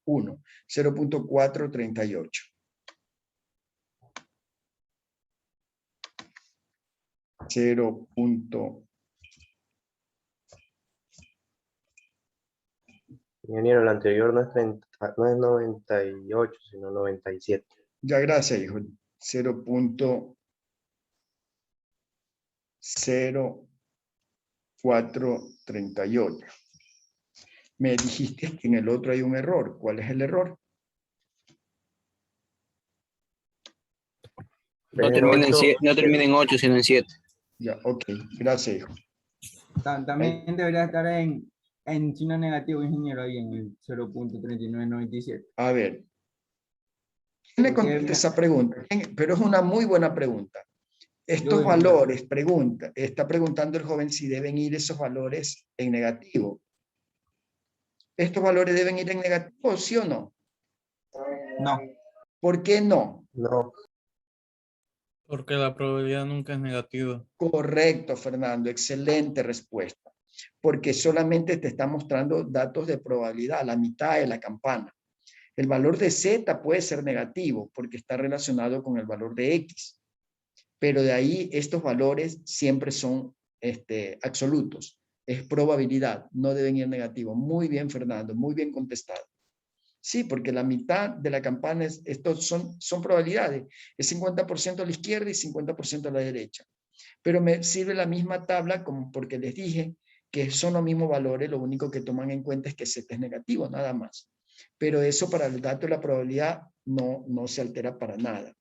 0.438. Ingeniero, el anterior no es 30, no es 98, sino 97. Ya, gracias, hijo. 0.0438. Me dijiste que en el otro hay un error. ¿Cuál es el error? No termina en 8, sino en 7. Ya, ok. Gracias, hijo. También debería estar en signo negativo, ingeniero, ahí en el 0.3997. A ver. ¿Quién le Porque, contesta mira, esa pregunta? Pero es una muy buena pregunta. Estos Yo, valores, está preguntando el joven si deben ir esos valores en negativo. ¿Estos valores deben ir en negativo, sí o no? No. ¿Por qué no? No. Porque la probabilidad nunca es negativa. Correcto, Fernando. Excelente respuesta. Porque solamente te está mostrando datos de probabilidad, la mitad de la campana. El valor de Z puede ser negativo porque está relacionado con el valor de X. Pero de ahí estos valores siempre son absolutos. Es probabilidad, no deben ir negativos. Muy bien, Fernando, muy bien contestado. Sí, porque la mitad de la campana, estos son probabilidades. Es 50% a la izquierda y 50% a la derecha. Pero me sirve la misma tabla como porque les dije que son los mismos valores, lo único que toman en cuenta es que Z es negativo, nada más. Pero eso para el dato de la probabilidad no se altera para nada.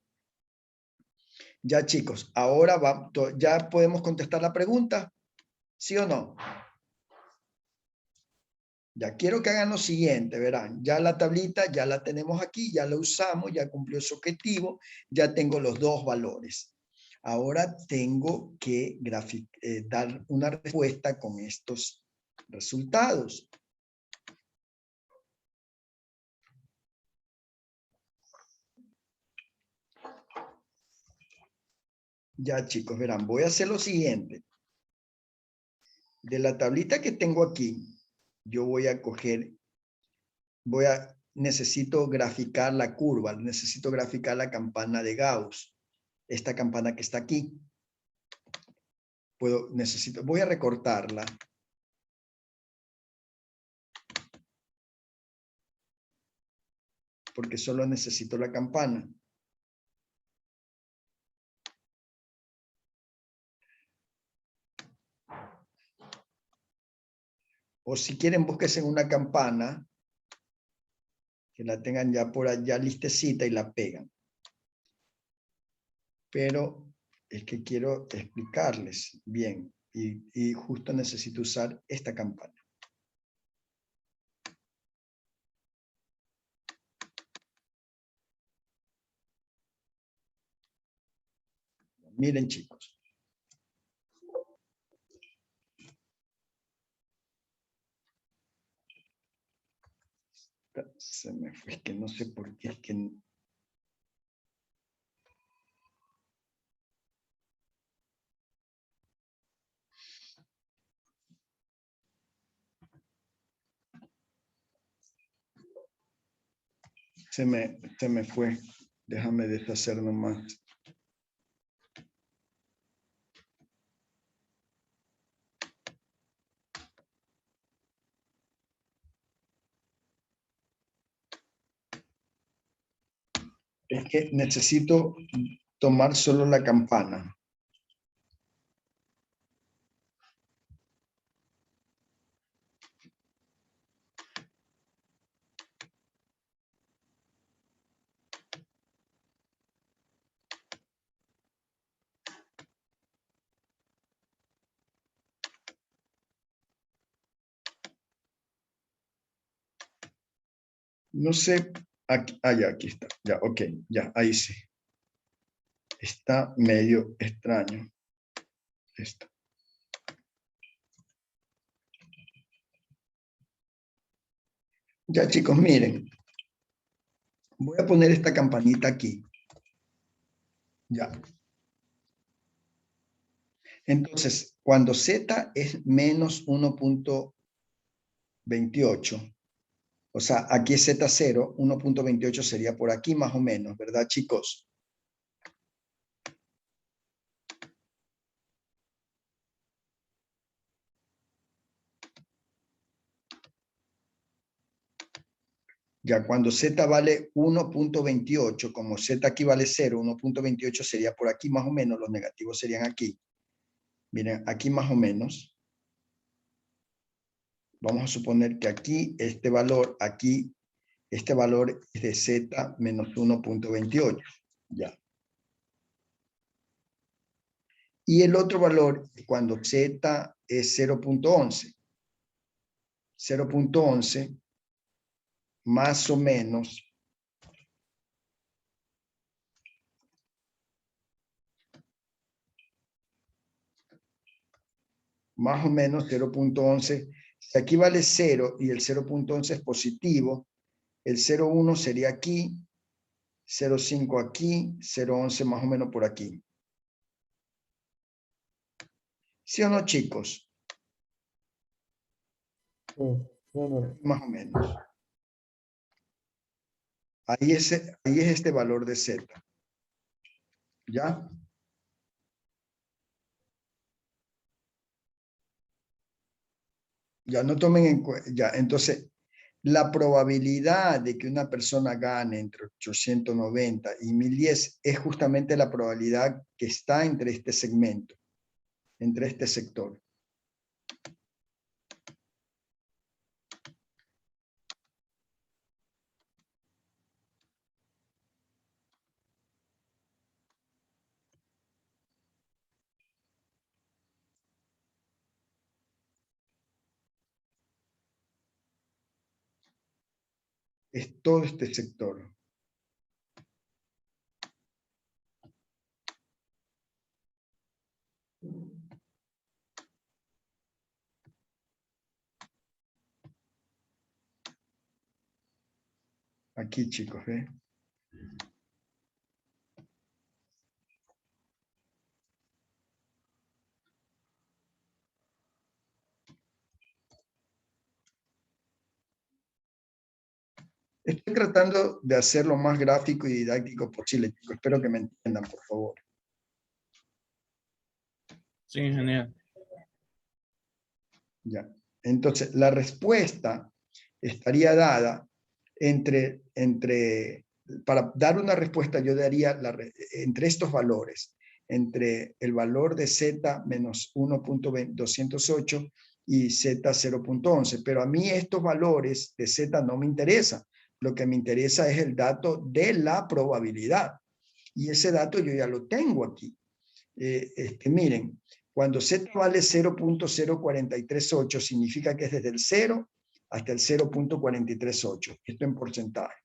Ya chicos, ahora ya podemos contestar la pregunta, ¿sí o no? Ya quiero que hagan lo siguiente, verán, ya la tablita ya la tenemos aquí, ya la usamos, ya cumplió su objetivo, ya tengo los dos valores. Ahora tengo que dar una respuesta con estos resultados. Ya chicos, verán, voy a hacer lo siguiente. De la tablita que tengo aquí, yo voy a coger, necesito graficar la curva, necesito graficar la campana de Gauss, esta campana que está aquí. Voy a recortarla. Porque solo necesito la campana. O si quieren, búsquense una campana que la tengan ya por allá listecita y la pegan. Pero es que quiero explicarles bien y justo necesito usar esta campana. Miren chicos. Se me fue, es que no sé por qué, es que... Se me fue. Déjame deshacer nomás. Es que necesito tomar solo la campana. No sé, aquí, ya, aquí está, ya, ok, ya, ahí sí. Está medio extraño esto. Ya chicos, miren. Voy a poner esta campanita aquí. Ya. Entonces, cuando Z es menos 1.28, o sea, aquí es Z0, 1.28 sería por aquí más o menos, ¿verdad, chicos? Ya cuando Z vale 1.28, como Z aquí vale 0, 1.28 sería por aquí más o menos, los negativos serían aquí. Miren, aquí más o menos. Vamos a suponer que aquí, este valor es de Z menos 1.28. Ya. Y el otro valor cuando Z es 0.11. 0.11 más o menos más o menos 0.11. Si aquí vale 0 y el 0.11 es positivo, el 0.1 sería aquí, 0.5 aquí, 0.11 más o menos por aquí. ¿Sí o no, chicos? Sí, señor. Más o menos. Ahí es este valor de Z. ¿Ya? Ya no tomen en cuenta, ya, entonces, la probabilidad de que una persona gane entre 890 y 1010 es justamente la probabilidad que está entre este segmento, entre este sector. Es todo este sector. Aquí, chicos, ¿ve? Estoy tratando de hacer lo más gráfico y didáctico posible, chicos. Espero que me entiendan, por favor. Sí, ingeniero. Ya. Entonces, la respuesta estaría dada para dar una respuesta yo daría entre estos valores, entre el valor de Z menos 1.208 y Z 0.11, pero a mí estos valores de Z no me interesan. Lo que me interesa es el dato de la probabilidad. Y ese dato yo ya lo tengo aquí. Miren, cuando Z vale 0.0438, significa que es desde el 0 hasta el 0.438. Esto en porcentaje.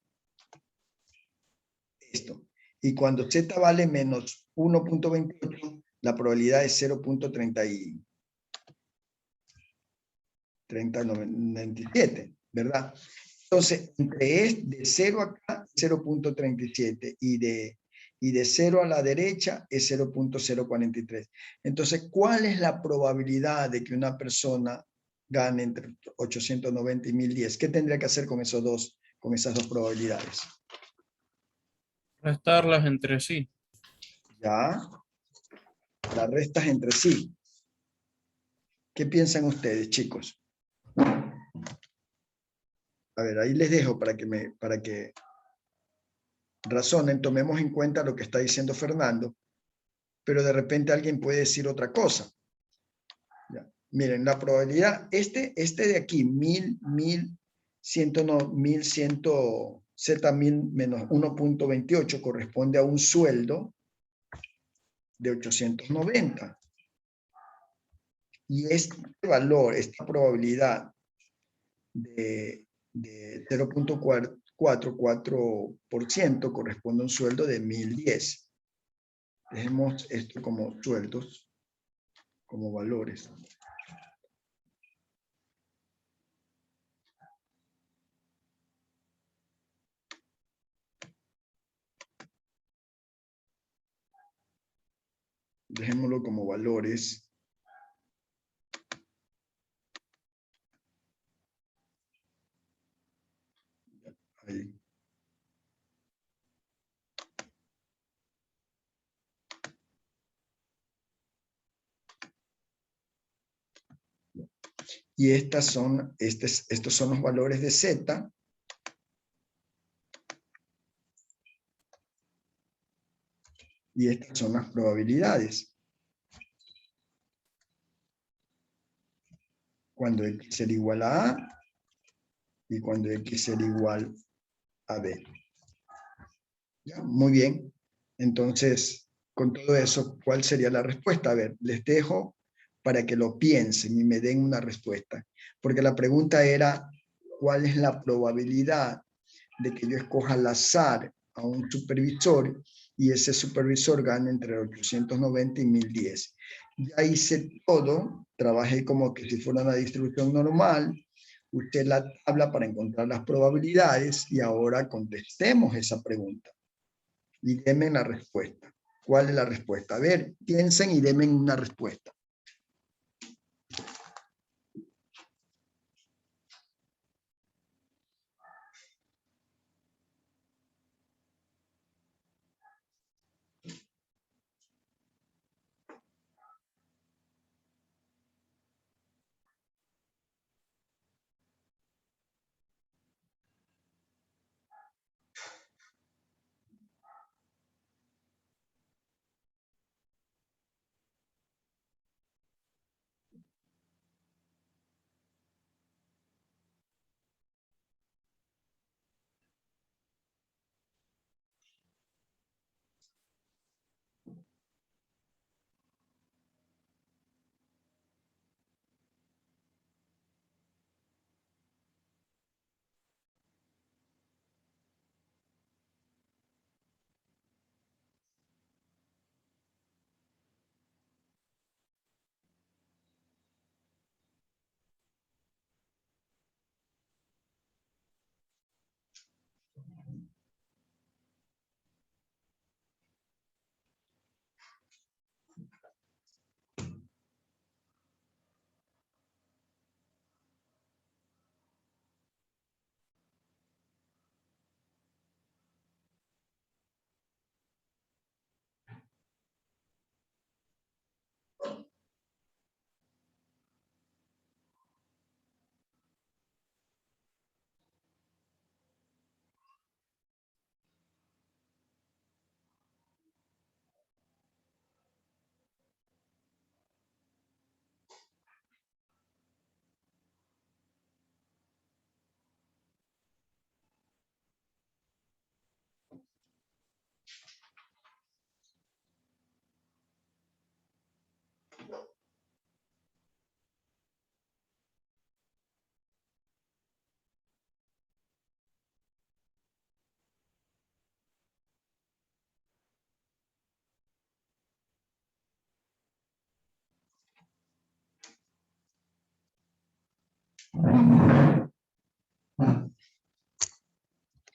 Esto. Y cuando Z vale menos 1.28, la probabilidad es 0.3097, ¿verdad? Entonces, de 0 acá, 0.37 y de 0 a la derecha es 0.043. Entonces, ¿cuál es la probabilidad de que una persona gane entre 890 y 1010? ¿Qué tendría que hacer con esas dos probabilidades? Restarlas entre sí. Ya, las restas entre sí. ¿Qué piensan ustedes, chicos? A ver, ahí les dejo para que razonen, tomemos en cuenta lo que está diciendo Fernando, pero de repente alguien puede decir otra cosa. Ya. Miren, la probabilidad, este de aquí, 1100, Z 1000 menos 1.28 corresponde a un sueldo de 890. Y este valor, esta probabilidad de 0.44% corresponde a un sueldo de 1010. Dejemos esto como sueldos, como valores. Dejémoslo como valores. Ahí. Y estos son los valores de Z. Y estas son las probabilidades. Cuando X será igual a A y cuando X será igual a B. ¿Ya? Muy bien. Entonces, con todo eso, ¿cuál sería la respuesta? A ver, les dejo para que lo piensen y me den una respuesta. Porque la pregunta era, ¿cuál es la probabilidad de que yo escoja al azar a un supervisor y ese supervisor gane entre 890 y 1010? Ya hice todo, trabajé como que si fuera una distribución normal, usted la tabla para encontrar las probabilidades y ahora contestemos esa pregunta y denme la respuesta. ¿Cuál es la respuesta? A ver, piensen y denme una respuesta.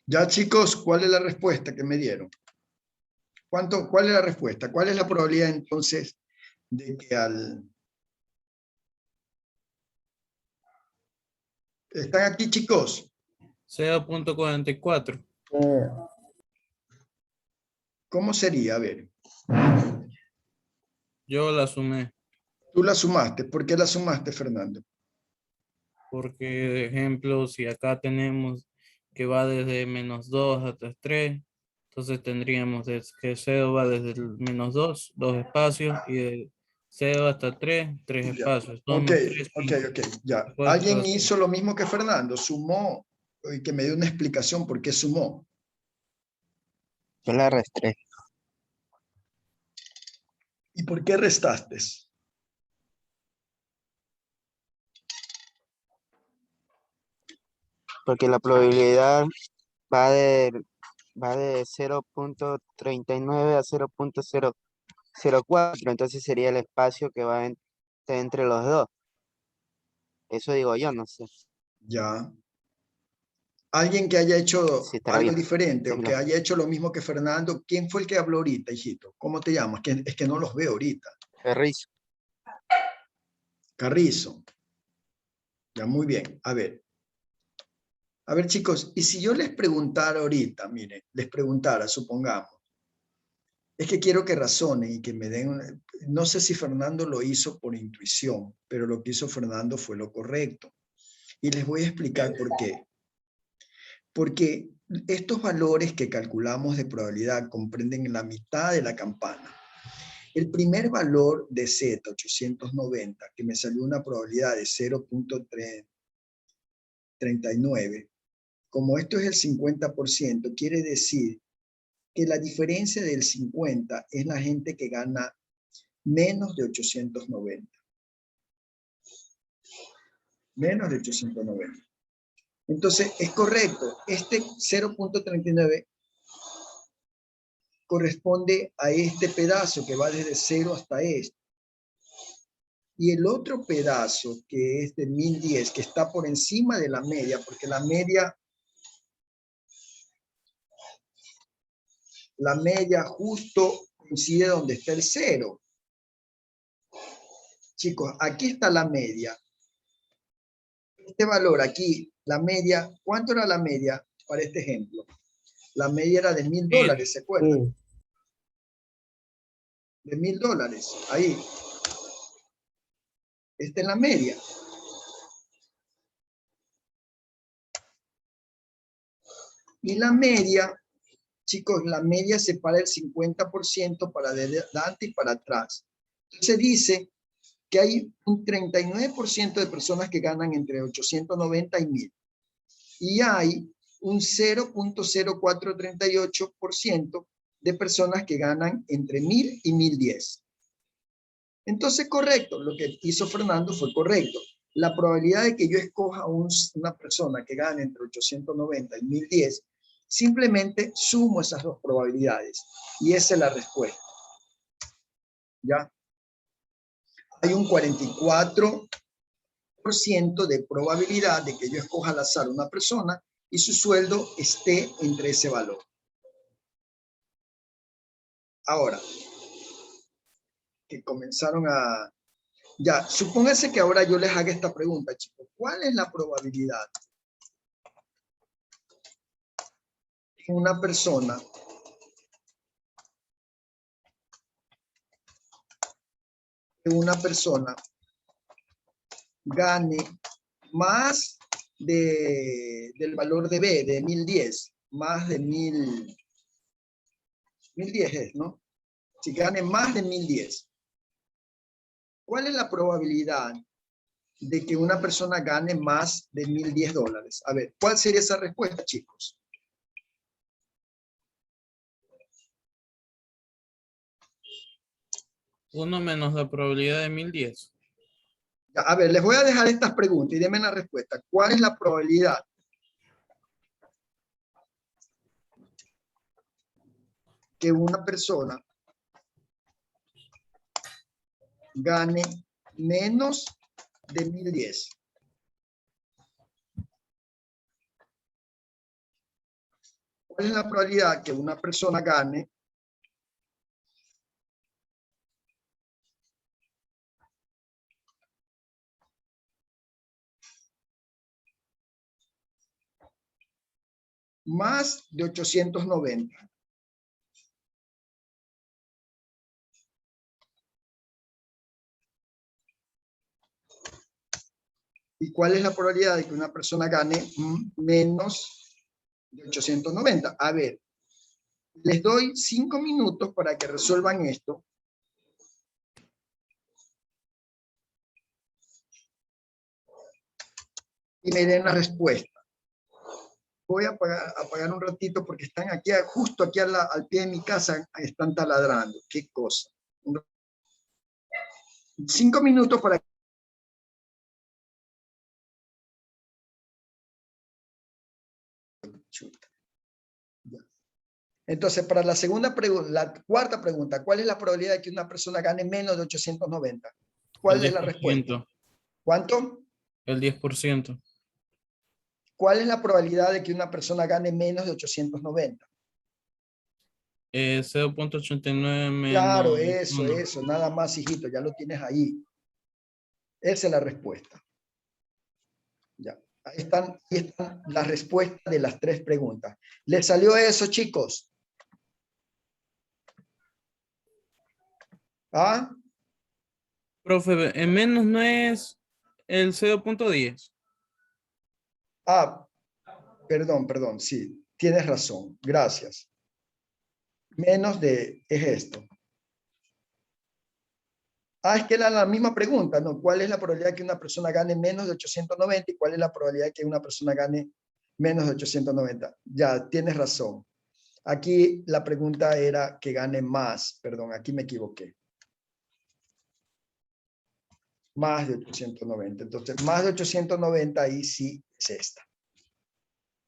Ya, chicos, ¿cuál es la respuesta que me dieron? ¿Cuál es la respuesta? ¿Cuál es la probabilidad entonces de que ¿Están aquí, chicos? 0.44. ¿Cómo sería? A ver, Yo la sumé tú la sumaste. ¿Por qué la sumaste, Fernando? porque, de ejemplo, si acá tenemos que va desde -2 hasta 3, entonces tendríamos que 0 va desde el -2, 2 espacios, y de 0 hasta 3, 3 Ya. espacios. Ok, Son 3, ok, ya. Después ¿Alguien los- hizo lo mismo que Fernando? Sumó y que me dio una explicación por qué sumó. Yo la resté. ¿Y por qué restaste? Porque la probabilidad va de 0.39 a 0.004. Entonces sería el espacio que va entre los dos. Eso digo yo, no sé Ya. Alguien que haya hecho si estará algo bien. diferente o Sí, que no. haya hecho lo mismo que Fernando. ¿Quién fue el que habló ahorita, hijito? ¿Cómo te llamas? Es que no los veo ahorita. Ferriz. Carrizo. Ya, muy bien. A ver, chicos, y si yo les preguntara ahorita, miren, les preguntara, supongamos, es que quiero que razonen y que me den, no sé si Fernando lo hizo por intuición, pero lo que hizo Fernando fue lo correcto. Y les voy a explicar por qué. Porque estos valores que calculamos de probabilidad comprenden la mitad de la campana. El primer valor de Z, 890, que me salió una probabilidad de 0.39, como esto es el 50%, quiere decir que la diferencia del 50 es la gente que gana menos de 890. Menos de 890. Entonces, es correcto. Este 0.39 corresponde a este pedazo que va desde 0 hasta este. Y el otro pedazo, que es de 1010, que está por encima de la media, porque la media justo coincide donde está el 0. Chicos, aquí está la media. Este valor aquí, la media, ¿cuánto era la media para este ejemplo? La media era de $1000, ¿se acuerdan? De $1000, ahí. Esta es la media. Y la media, chicos, la media separa el 50% para adelante y para atrás. Entonces dice que hay un 39% de personas que ganan entre 890 y 1000. Y hay un 0.0438% de personas que ganan entre 1000 y 1010. Entonces, correcto, lo que hizo Fernando fue correcto. La probabilidad de que yo escoja una persona que gane entre 890 y 1010, simplemente sumo esas dos probabilidades. Y esa es la respuesta. ¿Ya? Hay un 44% de probabilidad de que yo escoja al azar una persona y su sueldo esté entre ese valor. Ahora, que comenzaron a... Ya, supóngase que ahora yo les haga esta pregunta, chicos. ¿Cuál es la probabilidad que una persona gane más del valor de B, de 1010, más de 1010 es, ¿no? Si gane más de 1010. ¿Cuál es la probabilidad de que una persona gane más de $1010? A ver, ¿cuál sería esa respuesta, chicos? Uno menos la probabilidad de 1010. A ver, les voy a dejar estas preguntas y denme la respuesta. ¿Cuál es la probabilidad que una persona gane menos de 1010? ¿Cuál es la probabilidad que una persona gane más de 890? ¿Y cuál es la probabilidad de que una persona gane menos de 890? A ver, les doy 5 minutos para que resuelvan esto. Y me den la respuesta. Voy a apagar un ratito porque están aquí, justo aquí al pie de mi casa, están taladrando. Qué cosa. 5 minutos para que... Entonces, para la segunda pregunta, la cuarta pregunta, ¿cuál es la probabilidad de que una persona gane menos de 890? ¿Cuál es la respuesta? ¿Cuánto? El 10%. ¿Cuál es la probabilidad de que una persona gane menos de 890? 0.89 menos Claro, eso, 1. eso, nada más, hijito, ya lo tienes ahí. Esa es la respuesta. Ya, ahí están las respuestas de las 3 preguntas. ¿Les salió eso, chicos? ¿Ah? Profe, en menos no es el 0.10. Ah, perdón, sí, tienes razón, gracias. Menos de, es esto. Ah, es que era la misma pregunta, ¿no? ¿Cuál es la probabilidad de que una persona gane menos de 890 y cuál es la probabilidad de que una persona gane menos de 890? Ya, tienes razón. Aquí la pregunta era que gane más. Perdón, aquí me equivoqué. Más de 890. Entonces, más de 890 ahí sí es esta.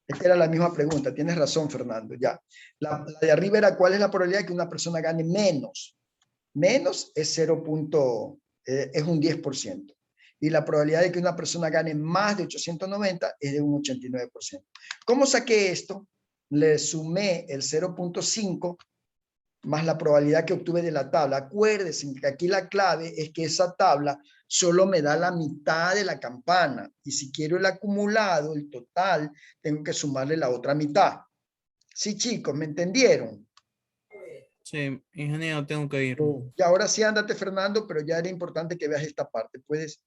Esta era la misma pregunta. Tienes razón, Fernando. Ya. La de arriba era cuál es la probabilidad de que una persona gane menos. Menos es 0. Es un 10%. Y la probabilidad de que una persona gane más de 890 es de un 89%. ¿Cómo saqué esto? Le sumé el 0.5 más la probabilidad que obtuve de la tabla. Acuérdense que aquí la clave es que esa tabla solo me da la mitad de la campana. Y si quiero el acumulado, el total, tengo que sumarle la otra mitad. Sí, chicos, ¿me entendieron? Sí, ingeniero, tengo que ir. Y ahora sí, ándate, Fernando, pero ya era importante que veas esta parte. Puedes,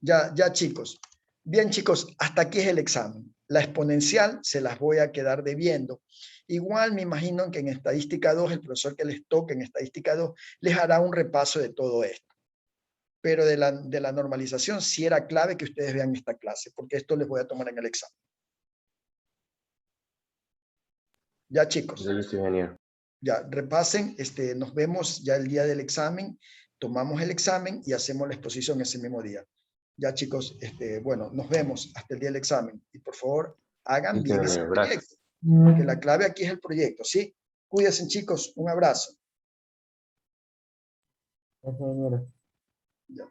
ya, chicos. Bien, chicos, hasta aquí es el examen. La exponencial se las voy a quedar debiendo. Igual me imagino que en estadística 2, el profesor que les toque en estadística 2, les hará un repaso de todo esto. Pero de la normalización sí era clave que ustedes vean esta clase, porque esto les voy a tomar en el examen. Ya, chicos. Listo, ingeniero. Ya, repasen, nos vemos ya el día del examen, tomamos el examen y hacemos la exposición ese mismo día. Ya, chicos, bueno, nos vemos hasta el día del examen. Y por favor, hagan bien ese proyecto, porque la clave aquí es el proyecto, ¿sí? Cuídense, chicos, un abrazo. Ingeniero. Ya.